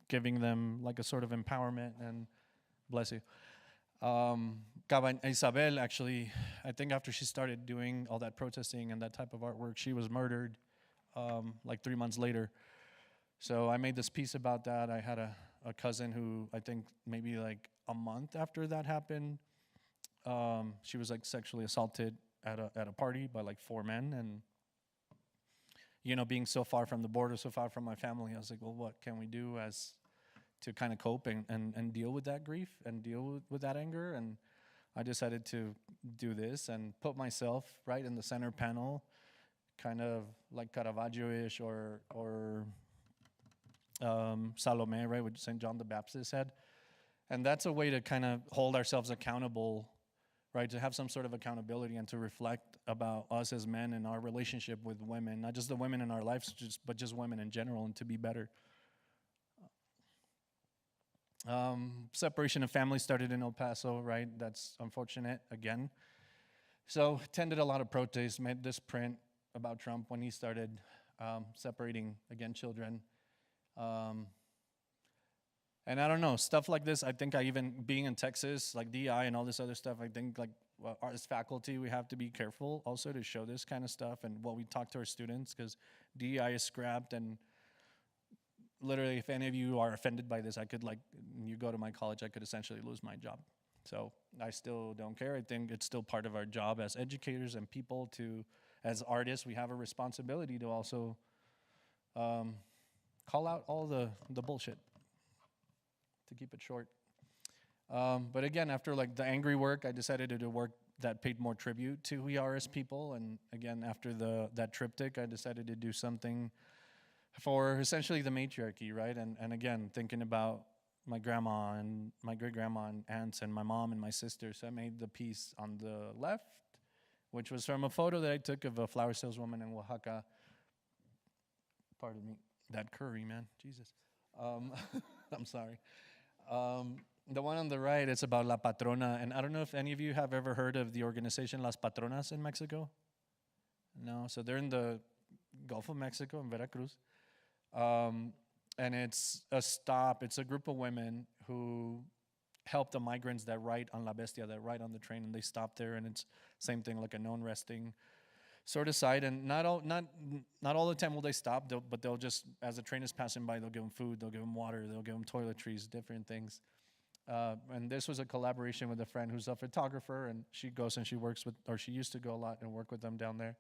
giving them like a sort of empowerment and bless you. Isabel, actually, I think after she started doing all that protesting and that type of artwork, she was murdered like 3 months later. So I made this piece about that. I had a cousin who I think maybe like a month after that happened, she was like sexually assaulted at a party by like 4 men. And, being so far from the border, so far from my family, I was like, well, what can we do to kind of cope and deal with that grief and deal with that anger? And I decided to do this and put myself right in the center panel, kind of like Caravaggio-ish or Salome, right, what St. John the Baptist had. And that's a way to kind of hold ourselves accountable, right, to have some sort of accountability and to reflect about us as men and our relationship with women, not just the women in our lives, but just women in general, and to be better. Separation of family started in El Paso, right? That's unfortunate, again. So attended a lot of protests, made this print about Trump when he started separating, again, children. And I don't know, stuff like this, I think being in Texas, like DI and all this other stuff, I think like as faculty, we have to be careful also to show this kind of stuff and what we talk to our students, because DI is scrapped, and literally, if any of you are offended by this, you go to my college, I could essentially lose my job. So I still don't care. I think it's still part of our job as educators and people as artists, we have a responsibility to also call out all the bullshit, to keep it short. But again, after like the angry work, I decided to do work that paid more tribute to who we are as people. And again, after that triptych, I decided to do something for essentially the matriarchy, right? And again, thinking about my grandma and my great-grandma and aunts and my mom and my sister. So I made the piece on the left, which was from a photo that I took of a flower saleswoman in Oaxaca. Pardon me. That curry, man. Jesus. I'm sorry. The one on the right, it's about La Patrona. And I don't know if any of you have ever heard of the organization Las Patronas in Mexico. No? So they're in the Gulf of Mexico, in Veracruz. And it's a group of women who help the migrants that ride on La Bestia, that ride on the train, and they stop there, and it's same thing, like a known resting sort of site. And not all the time will they stop, but they'll just, as the train is passing by, they'll give them food, they'll give them water, they'll give them toiletries, different things. And this was a collaboration with a friend who's a photographer, and she goes and she works with, or she used to go a lot and work with them down there.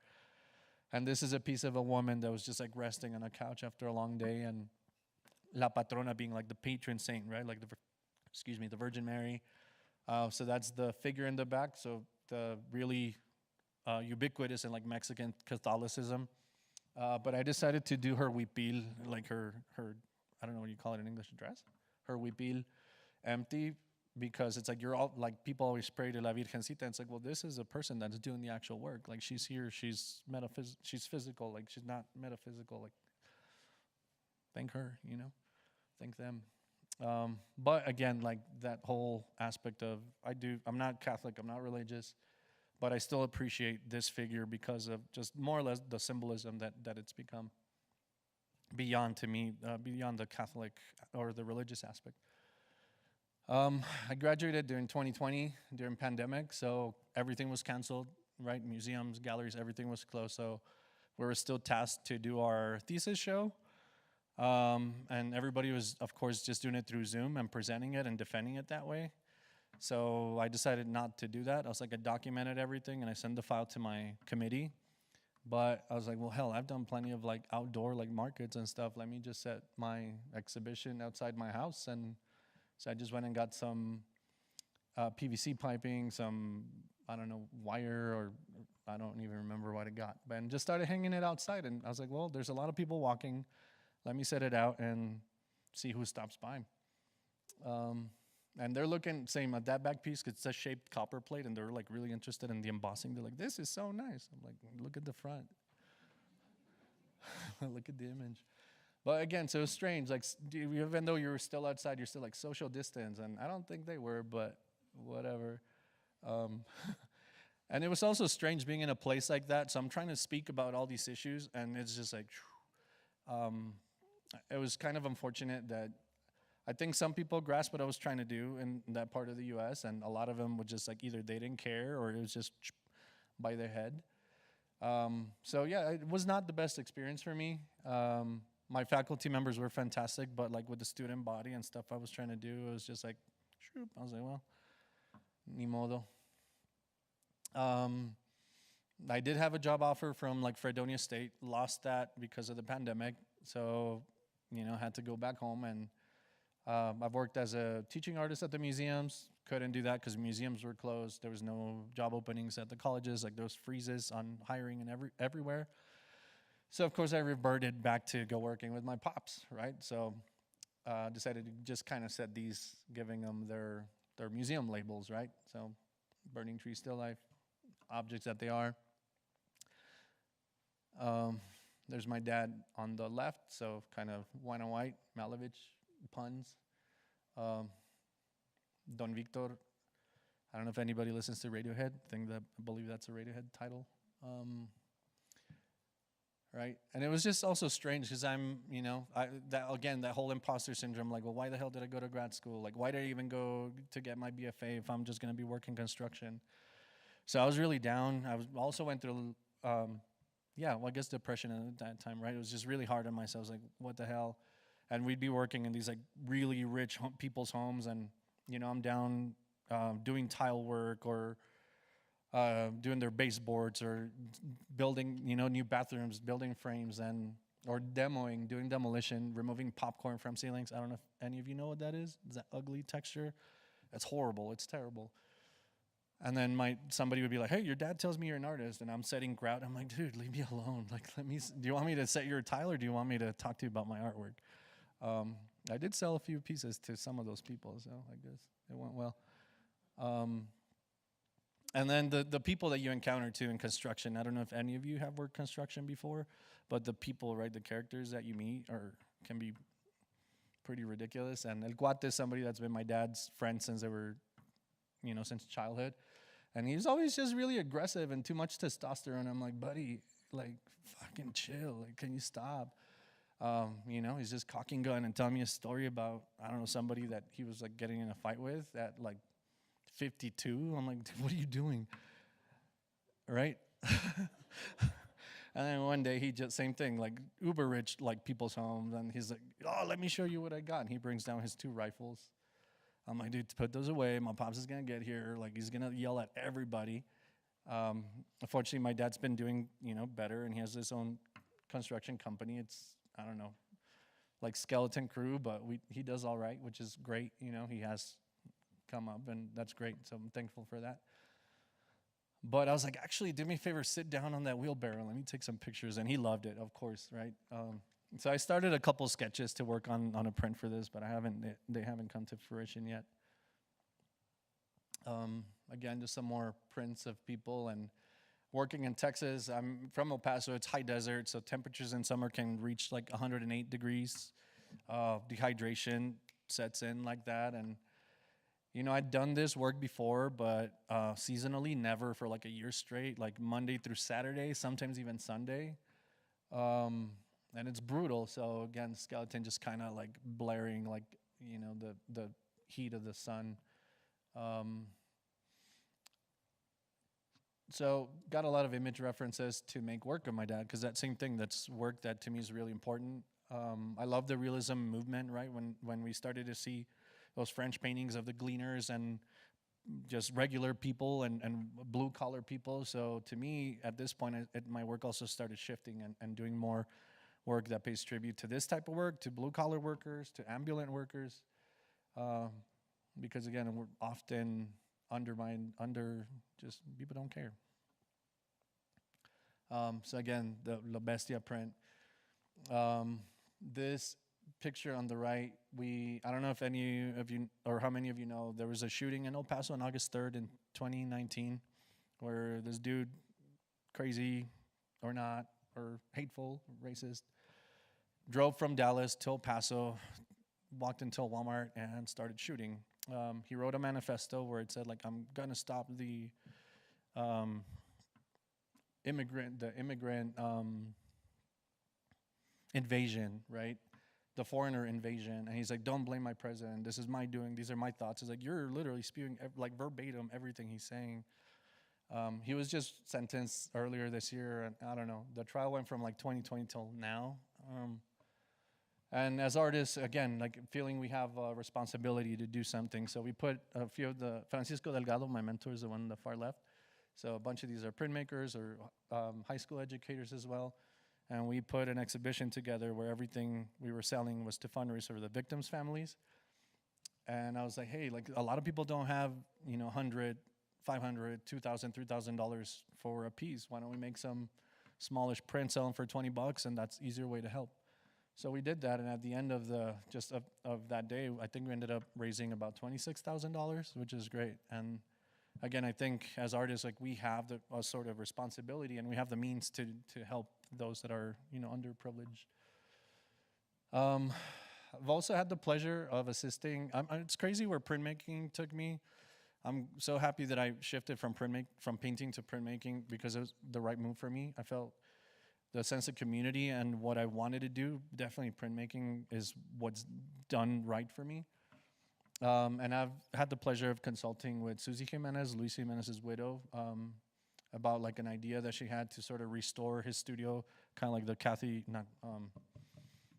And this is a piece of a woman that was just like resting on a couch after a long day, and La Patrona being like the patron saint, right? Like the Virgin Mary. So that's the figure in the back. So the really ubiquitous in like Mexican Catholicism. But I decided to do her huipil, like her I don't know what you call it in English, dress? Her huipil empty, because it's like you're all like, people always pray to La Virgencita, and it's like, well, this is a person that's doing the actual work. Like she's here, she's physical, like she's not metaphysical. Like thank her, thank them. But again, like that whole aspect of, I'm not Catholic, I'm not religious, but I still appreciate this figure because of just more or less the symbolism that it's become beyond, to me, beyond the Catholic or the religious aspect. I graduated during 2020 during pandemic, so everything was canceled, right? Museums, galleries, everything was closed. So we were still tasked to do our thesis show. And everybody was, of course, just doing it through Zoom and presenting it and defending it that way. So I decided not to do that. I was like, I documented everything and I sent the file to my committee. But I was like, well, hell, I've done plenty of like outdoor like markets and stuff. Let me just set my exhibition outside my house. And so I just went and got some PVC piping, some, I don't know, wire, or I don't even remember what I got. But and just started hanging it outside. And I was like, well, there's a lot of people walking. Let me set it out and see who stops by. And they're looking, same at that back piece, 'cause it's a shaped copper plate, and they're like really interested in the embossing. They're like, this is so nice. I'm like, look at the front. Look at the image. But again, so it was strange. Like, even though you were still outside, you're still like social distance. And I don't think they were, but whatever. And it was also strange being in a place like that. So I'm trying to speak about all these issues, and it's just like, it was kind of unfortunate that I think some people grasped what I was trying to do in that part of the U.S., and a lot of them would just like either they didn't care or it was just by their head. So yeah, it was not the best experience for me. My faculty members were fantastic, but like with the student body and stuff I was trying to do, it was just like, shoop. I was like, well, ni modo. I did have a job offer from like Fredonia State, lost that because of the pandemic. So, had to go back home, and I've worked as a teaching artist at the museums. Couldn't do that because museums were closed. There was no job openings at the colleges. Like there was freezes on hiring and everywhere. So of course I reverted back to go working with my pops, right? So decided to just kind of set these, giving them their museum labels, right? So burning trees, still life, objects that they are. There's my dad on the left, so kind of white and white, Malevich puns. Don Victor, I don't know if anybody listens to Radiohead. I believe that's a Radiohead title. Right? And it was just also strange because that whole imposter syndrome, like, well, why the hell did I go to grad school? Like, why did I even go to get my BFA if I'm just going to be working construction? So I was really down. I also went through, I guess depression at that time, right? It was just really hard on myself. I was like, what the hell? And we'd be working in these like really rich people's homes, and I'm down doing tile work or doing their baseboards or building new bathrooms, building frames, or doing demolition, removing popcorn from ceilings. I don't know if any of you know what that is. It's that ugly texture. It's horrible. It's terrible. And then somebody would be like, hey, your dad tells me you're an artist, and I'm setting grout. I'm like, dude, leave me alone. Like, do you want me to set your tile, or do you want me to talk to you about my artwork? I did sell a few pieces to some of those people, so I guess it went well. And then the people that you encounter too in construction, I don't know if any of you have worked construction before, but the people, right, the characters that you meet can be pretty ridiculous. And El Cuate is somebody that's been my dad's friend since they were, since childhood. And he's always just really aggressive and too much testosterone. I'm like, buddy, like, fucking chill. Like, can you stop? He's just cocking gun and telling me a story about, I don't know, somebody that he was like getting in a fight with at like 52. I'm like, what are you doing? Right? And then one day he just, same thing, like uber rich, like people's homes. And he's like, oh, let me show you what I got. And he brings down his 2 rifles. I'm like, dude, put those away. My pops is going to get here. Like, he's going to yell at everybody. Unfortunately, my dad's been doing, better. And he has his own construction company. It's, I don't know, like skeleton crew, but he does all right, which is great. He has come up, and that's great. So I'm thankful for that. But I was like, actually, do me a favor, sit down on that wheelbarrow. Let me take some pictures. And he loved it, of course, right? So I started a couple sketches to work on a print for this, but they haven't come to fruition yet. Again, just some more prints of people. And working in Texas, I'm from El Paso. It's high desert, so temperatures in summer can reach like 108 degrees. Dehydration sets in like that. And I'd done this work before, but seasonally, never for like a year straight, like Monday through Saturday, sometimes even Sunday. And it's brutal. So again, skeleton just kind of like blaring, like, the heat of the sun. So got a lot of image references to make work of my dad, because that same thing, that's work that to me is really important. I love the realism movement, right? When we started to see those French paintings of the gleaners and just regular people and blue collar people. So to me, at this point, my work also started shifting and doing more work that pays tribute to this type of work, to blue collar workers, to ambulant workers. Because again, we're often undermined, just people don't care. So again, the La Bestia print. This picture on the right, I don't know if any of you, or how many of you know, there was a shooting in El Paso on August 3rd in 2019, where this dude, crazy or not, or hateful, racist, drove from Dallas to El Paso, walked into a Walmart and started shooting. He wrote a manifesto where it said, like, I'm gonna stop the immigrant invasion, right? The foreigner invasion. And he's like, don't blame my president. This is my doing. These are my thoughts. He's like, you're literally spewing like verbatim everything he's saying. He was just sentenced earlier this year, and I don't know. The trial went from like 2020 till now. And as artists, again, like feeling we have a responsibility to do something. So we put a few of the, Francisco Delgado, my mentor, is the one on the far left. So a bunch of these are printmakers or high school educators as well. And we put an exhibition together where everything we were selling was to fundraise for the victims' families. And I was like, hey, like a lot of people don't have, $100, $500, $2,000, $3,000 for a piece. Why don't we make some smallish print, sell them for $20, and that's easier way to help. So we did that, and at the end of of that day, I think we ended up raising about $26,000, which is great. And again, I think as artists, like we have a sort of responsibility, and we have the means to help those that are underprivileged. I've also had the pleasure of assisting. It's crazy where printmaking took me. I'm so happy that I shifted from painting to printmaking, because it was the right move for me. I felt the sense of community and what I wanted to do. Definitely printmaking is what's done right for me. And I've had the pleasure of consulting with Susie Jimenez, Luis Jimenez's widow, about like an idea that she had to sort of restore his studio, kind of like the Kathy,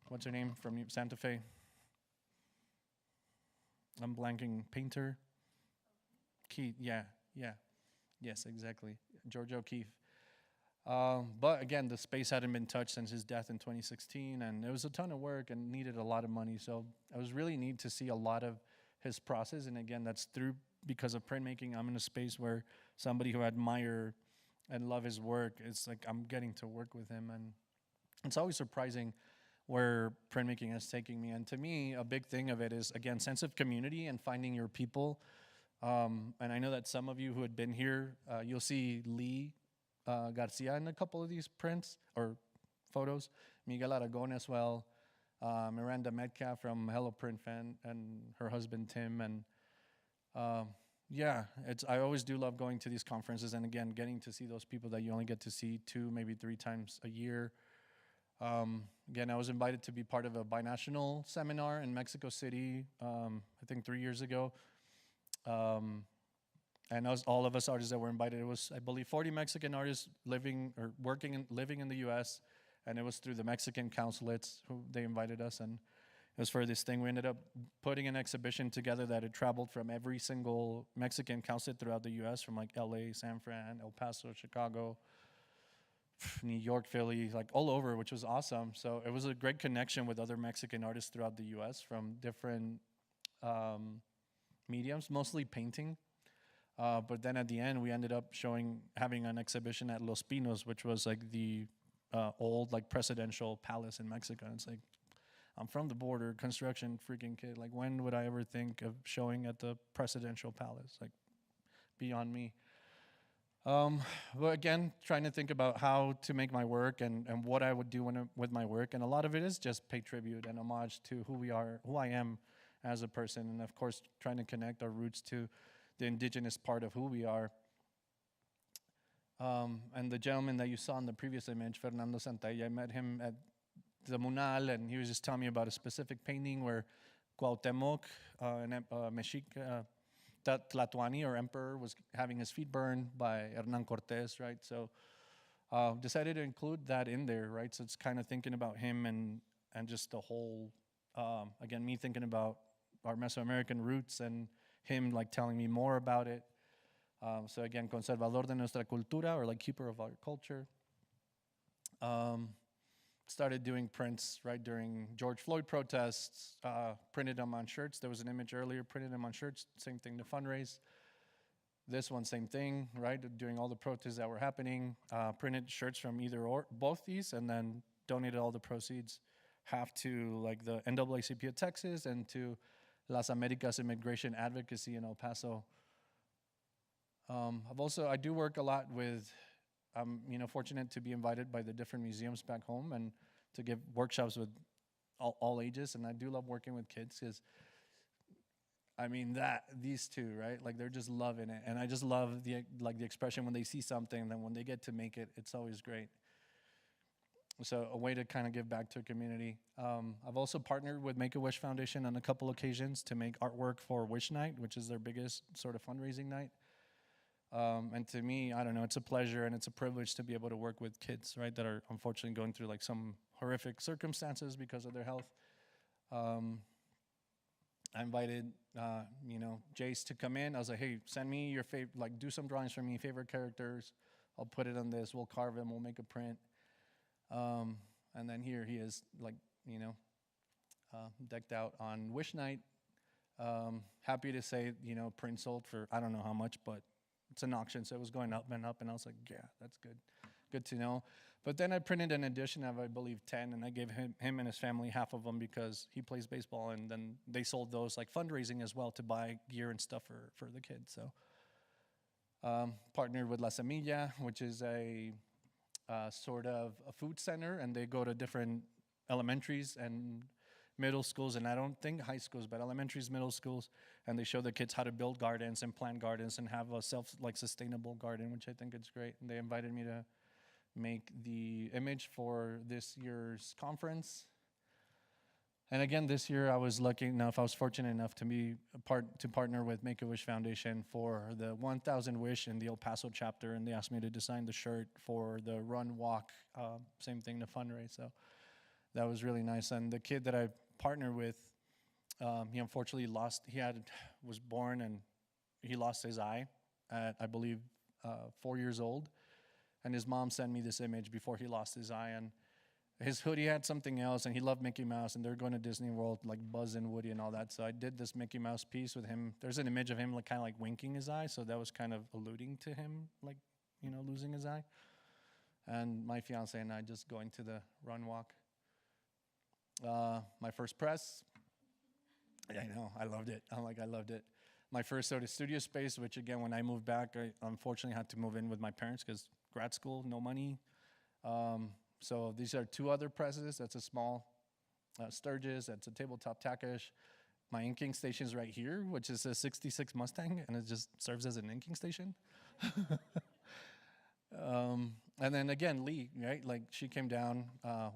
what's her name from Santa Fe? I'm blanking. Painter? Keith, yes, exactly. George O'Keeffe. But again, the space hadn't been touched since his death in 2016, and it was a ton of work and needed a lot of money. So it was really neat to see a lot of his process. And again, that's because of printmaking. I'm in a space where somebody who I admire and love his work, it's like I'm getting to work with him. And it's always surprising where printmaking is taking me. And to me, a big thing of it is, again, sense of community and finding your people. And I know that some of you who had been here, you'll see Lee Garcia in a couple of these prints or photos, Miguel Aragon as well, Miranda Metcalf from Hello Print Fan, and her husband Tim. And I always do love going to these conferences, and again, getting to see those people that you only get to see 2, maybe 3 times a year. Again, I was invited to be part of a binational seminar in Mexico City, I think 3 years ago. And all of us artists that were invited, it was, I believe, 40 Mexican artists living in the U.S., and it was through the Mexican consulates who they invited us, and it was for this thing. We ended up putting an exhibition together that had traveled from every single Mexican consulate throughout the U.S., from like L.A., San Fran, El Paso, Chicago, New York, Philly, like all over, which was awesome. So it was a great connection with other Mexican artists throughout the U.S. from different mediums, mostly painting. But then at the end, we ended up having an exhibition at Los Pinos, which was like the old like presidential palace in Mexico. And it's like, I'm from the border, construction freaking kid. Like, when would I ever think of showing at the presidential palace? Like, beyond me. But again, trying to think about how to make my work and what I would do with my work. And a lot of it is just pay tribute and homage to who I am as a person. And of course, trying to connect our roots to the indigenous part of who we are. And the gentleman that you saw in the previous image, Fernando Santalla, I met him at the Munal, and he was just telling me about a specific painting where Cuauhtemoc, Tlatoani or emperor, was having his feet burned by Hernan Cortés, right? So decided to include that in there, right? So it's kind of thinking about him and just the whole, again, me thinking about our Mesoamerican roots and him like telling me more about it. So again, conservador de nuestra cultura, or like keeper of our culture. Started doing prints right during George Floyd protests, printed them on shirts. There was an image earlier, printed them on shirts, same thing to fundraise. This one, same thing, right? During all the protests that were happening, printed shirts from either or both these, and then donated all the proceeds, half to like the NAACP of Texas and to Las Americas Immigration Advocacy in El Paso. I do work a lot with, I'm fortunate to be invited by the different museums back home and to give workshops with all ages, and I do love working with kids because these two, right? Like they're just loving it, and I just love the expression when they see something, and then when they get to make it, it's always great. So a way to kind of give back to a community. I've also partnered with Make-A-Wish Foundation on a couple occasions to make artwork for Wish Night, which is their biggest sort of fundraising night. And to me, I don't know, it's a pleasure and it's a privilege to be able to work with kids, right, that are unfortunately going through like some horrific circumstances because of their health. I invited, Jace to come in. I was like, hey, send me your favorite, like do some drawings for me, favorite characters. I'll put it on this, we'll carve them, we'll make a print. And then here he is, like, decked out on Wish Night. Happy to say, print sold for, I don't know how much, but it's an auction, so it was going up and up, and I was like, yeah, that's good. Good to know. But then I printed an edition of, I believe, 10, and I gave him and his family half of them because he plays baseball, and then they sold those, like fundraising as well, to buy gear and stuff for the kids. So partnered with La Semilla, which is a sort of a food center, and they go to different elementaries and middle schools, and I don't think high schools, but elementaries, middle schools, and they show the kids how to build gardens and plant gardens and have a sustainable garden, which I think is great. And they invited me to make the image for this year's conference. And again, this year I was fortunate enough to partner with Make-A-Wish Foundation for the 1,000 Wish in the El Paso chapter, and they asked me to design the shirt for the run walk, same thing to fundraise. So that was really nice. And the kid that I partnered with, he unfortunately was born and he lost his eye at, I believe, 4 years old. And his mom sent me this image before he lost his eye, and his hoodie had something else, and he loved Mickey Mouse, and they're going to Disney World, like Buzz and Woody and all that. So I did this Mickey Mouse piece with him. There's an image of him like kind of like winking his eye, so that was kind of alluding to him, like, losing his eye. And my fiance and I just going to the run walk. My first press, I know, I loved it. I loved it. My first sort of studio space, which again, when I moved back, I unfortunately had to move in with my parents because grad school, no money. So these are two other presses. That's a small Sturgis. That's a tabletop Takesh. My inking station is right here, which is a 66 Mustang, and it just serves as an inking station. And then again, Lee, right? Like she came down.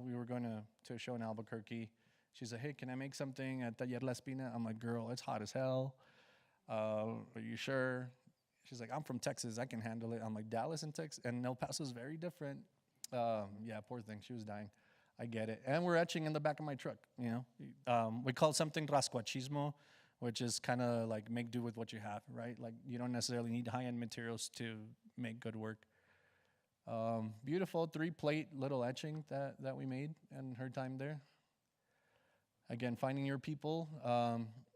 We were going to a show in Albuquerque. She's like, hey, can I make something at Taller La Espina? I'm like, girl, it's hot as hell. Are you sure? She's like, I'm from Texas. I can handle it. I'm like, Dallas and Texas and El Paso is very different. Yeah, poor thing. She was dying. I get it. And we're etching in the back of my truck, We call it something rascuachismo, which is kind of like make do with what you have, right? Like you don't necessarily need high-end materials to make good work. Beautiful 3-plate little etching that we made in her time there. Again, finding your people.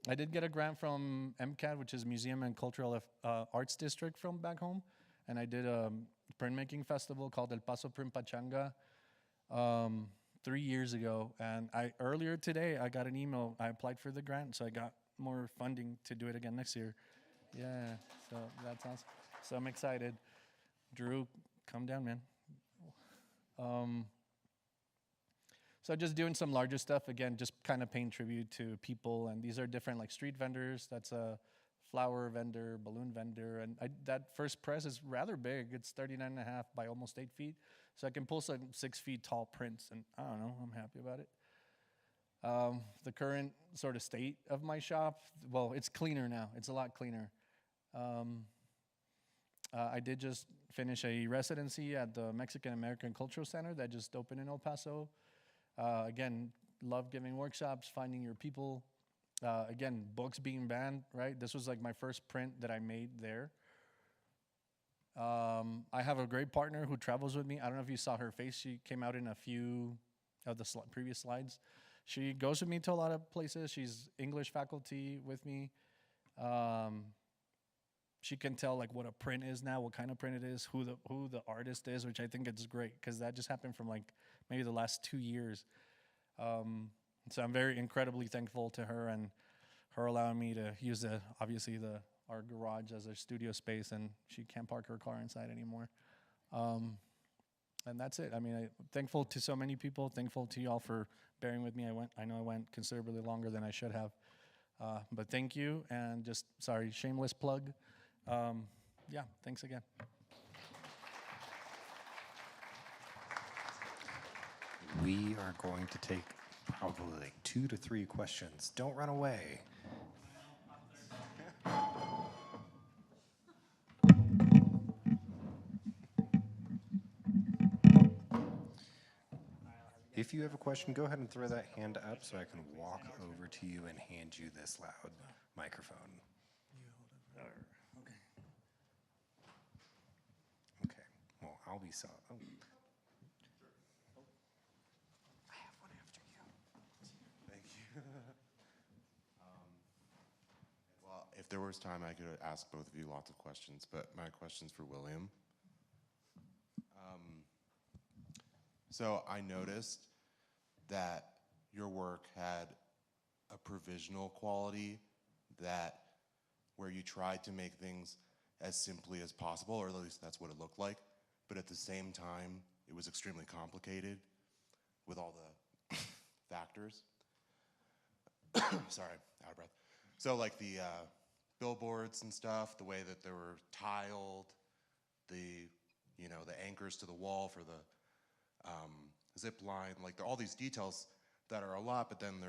I did get a grant from MCAD, which is Museum and Cultural Arts District from back home. And I did a printmaking festival called El Paso Print Pachanga 3 years ago. And earlier today, I got an email. I applied for the grant, so I got more funding to do it again next year. Yeah, so that's awesome. So I'm excited. Drew, come down, man. So just doing some larger stuff, again, just kind of paying tribute to people. And these are different like street vendors. That's a flower vendor, balloon vendor. And that first press is rather big. It's 39.5 by almost 8 feet. So I can pull some 6 feet tall prints. And I don't know, I'm happy about it. The current sort of state of my shop, well, it's cleaner now. It's a lot cleaner. I did just finish a residency at the Mexican American Cultural Center that just opened in El Paso. Again, love giving workshops, finding your people. Again, books being banned, right? This was like my first print that I made there. I have a great partner who travels with me. I don't know if you saw her face. She came out in a few of the previous slides. She goes with me to a lot of places. She's English faculty with me. She can tell like what a print is now, what kind of print it is, who the artist is, which I think is great because that just happened from like maybe the last 2 years. So I'm very incredibly thankful to her and her allowing me to use our garage as a studio space, and she can't park her car inside anymore. And that's it. I mean, I'm thankful to so many people. Thankful to y'all for bearing with me. I know I went considerably longer than I should have. But thank you, and just, sorry, shameless plug. Yeah, thanks again. We are going to take probably like 2 to 3 questions. Don't run away. If you have a question, go ahead and throw that hand up so I can walk over to you and hand you this loud microphone. Okay. Well, I'll be so. Oh. I have one after you. Thank you. Well, if there was time, I could ask both of you lots of questions, but my question's for William. So I noticed that your work had a provisional quality where you tried to make things as simply as possible, or at least that's what it looked like, but at the same time, it was extremely complicated with all the factors. Sorry, out of breath. So like the billboards and stuff, the way that they were tiled, the anchors to the wall for the zip line, like there are all these details that are a lot, but then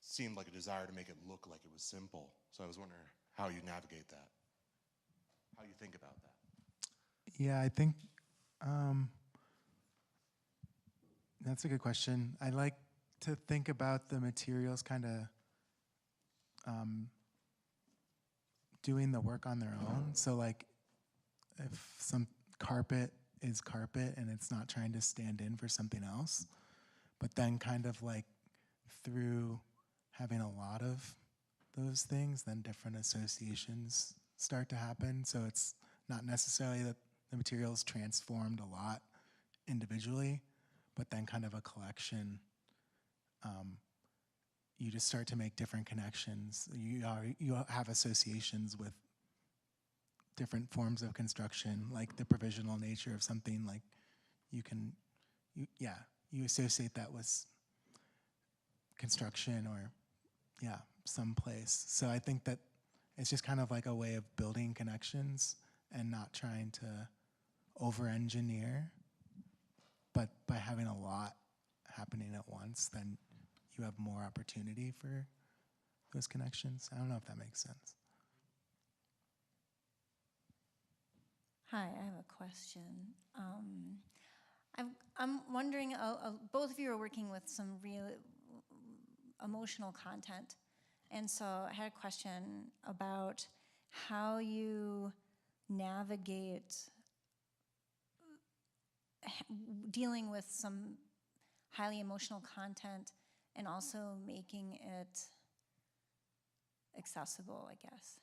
seemed like a desire to make it look like it was simple. So I was wondering how you navigate that, how you think about that. Yeah, I think that's a good question. I like to think about the materials kind of doing the work on their own. So like if some carpet is carpet and it's not trying to stand in for something else, but then kind of like through having a lot of those things, then different associations start to happen. So it's not necessarily that the material is transformed a lot individually, but then kind of a collection. You just start to make different connections. You have associations with different forms of construction, like the provisional nature of something. Like you associate that with construction or some place. So I think that it's just kind of like a way of building connections and not trying to over-engineer. But by having a lot happening at once, then you have more opportunity for those connections. I don't know if that makes sense. Hi, I have a question. I'm wondering, both of you are working with some real emotional content, and so I had a question about how you navigate dealing with some highly emotional content and also making it accessible, I guess.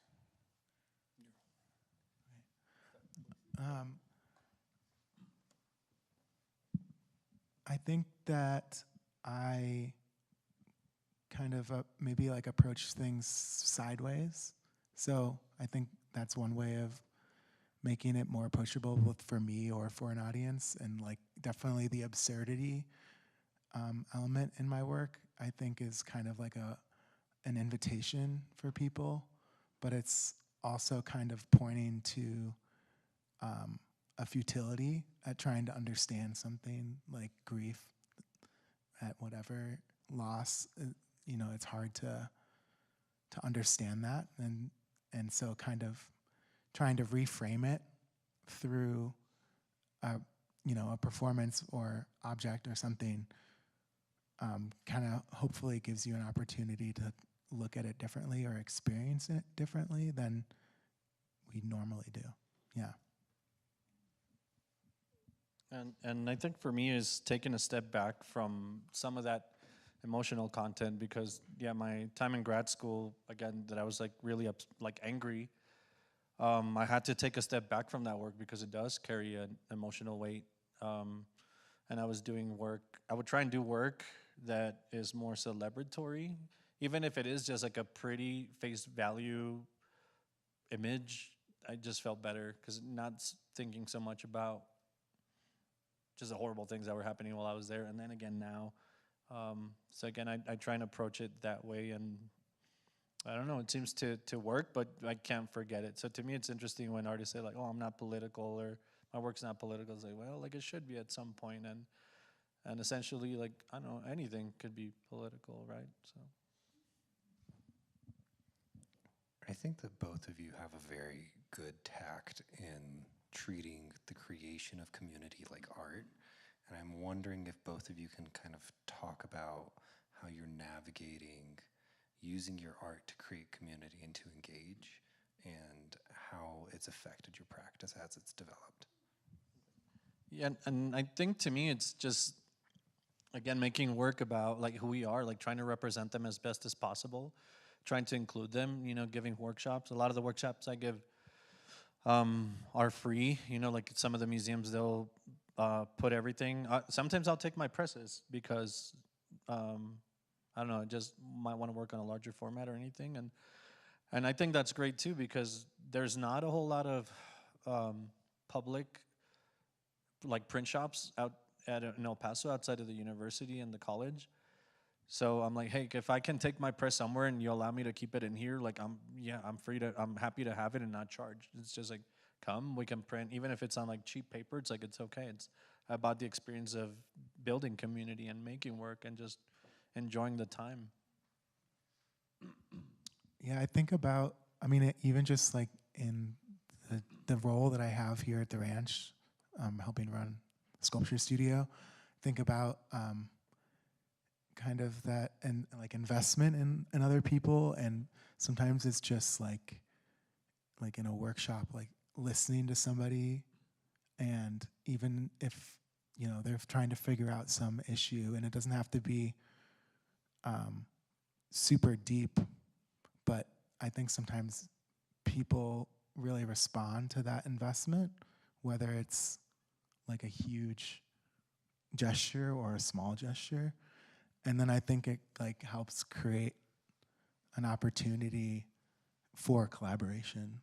I think that I kind of maybe like approach things sideways. So I think that's one way of making it more approachable both for me or for an audience. And like definitely the absurdity element in my work, I think is kind of like an invitation for people, but it's also kind of pointing to a futility at trying to understand something like grief at whatever loss, it's hard to understand that, and so kind of trying to reframe it through a performance or object or something kind of hopefully gives you an opportunity to look at it differently or experience it differently than we normally do. Yeah. And I think for me is taking a step back from some of that emotional content, because my time in grad school, again, that I was like really angry. I had to take a step back from that work because it does carry an emotional weight. And I was doing work. I would try and do work that is more celebratory, even if it is just like a pretty face value image. I just felt better because not thinking so much about just the horrible things that were happening while I was there. And then again now, so again, I try and approach it that way, and I don't know, it seems to work, but I can't forget it. So to me, it's interesting when artists say like, oh, I'm not political, or my work's not political. It's like, well, like it should be at some point. And essentially, like, I don't know, anything could be political, right? So I think that both of you have a very good tact in treating the creation of community like art. And I'm wondering if both of you can kind of talk about how you're navigating using your art to create community and to engage, and how it's affected your practice as it's developed. yeah, and I think to me, it's just, again, making work about like who we are, like trying to represent them as best as possible, trying to include them, giving workshops. A lot of the workshops I give are free, like some of the museums, they'll put everything. Sometimes I'll take my presses because, I don't know, I just might want to work on a larger format or anything. And I think that's great too, because there's not a whole lot of public like print shops out in El Paso outside of the university and the college. So I'm like, hey, if I can take my press somewhere and you allow me to keep it in here, like I'm happy to have it and not charge. It's just like, come, we can print, even if it's on like cheap paper, it's like, it's okay. It's about the experience of building community and making work and just enjoying the time. Yeah, I think about, even just like in the role that I have here at the ranch, helping run sculpture studio, think about kind of that and like investment in other people. And sometimes it's just like in a workshop, like listening to somebody, and even if they're trying to figure out some issue, and it doesn't have to be super deep, but I think sometimes people really respond to that investment, whether it's like a huge gesture or a small gesture. And then I think it like helps create an opportunity for collaboration,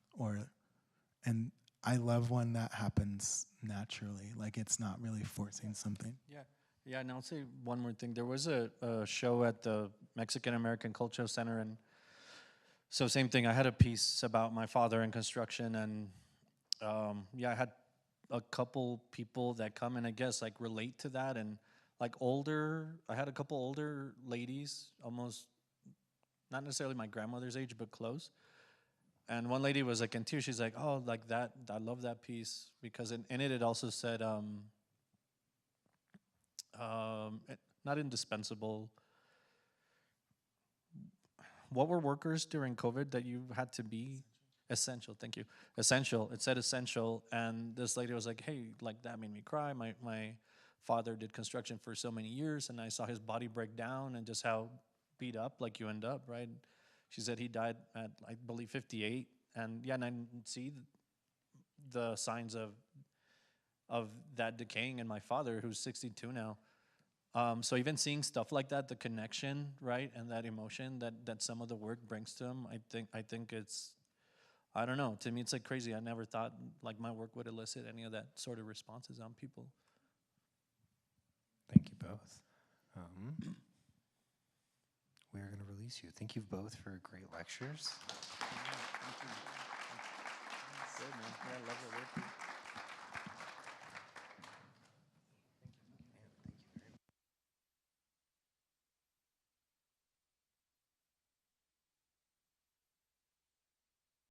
and I love when that happens naturally, like it's not really forcing something. Yeah, and I'll say one more thing. There was a show at the Mexican American Cultural Center, and so same thing. I had a piece about my father in construction, and I had a couple people that come and I guess like relate to that, and like I had a couple older ladies, almost not necessarily my grandmother's age, but close. And one lady was like in tears. She's like, oh, like that, I love that piece, because in it also said, not indispensable. What were workers during COVID that you had to be? Essential, thank you. Essential, it said essential. And this lady was like, hey, like that made me cry. My father did construction for so many years, and I saw his body break down and just how beat up like you end up, right? She said he died at, I believe, 58. And and I see the signs of that decaying in my father, who's 62 now. So even seeing stuff like that, the connection, right, and that emotion that some of the work brings to him, I think it's, I don't know, to me it's like crazy. I never thought like my work would elicit any of that sort of responses on people. Thank you both. We are going to release you. Thank you both for great lectures. Good, man. Yeah, I love your work.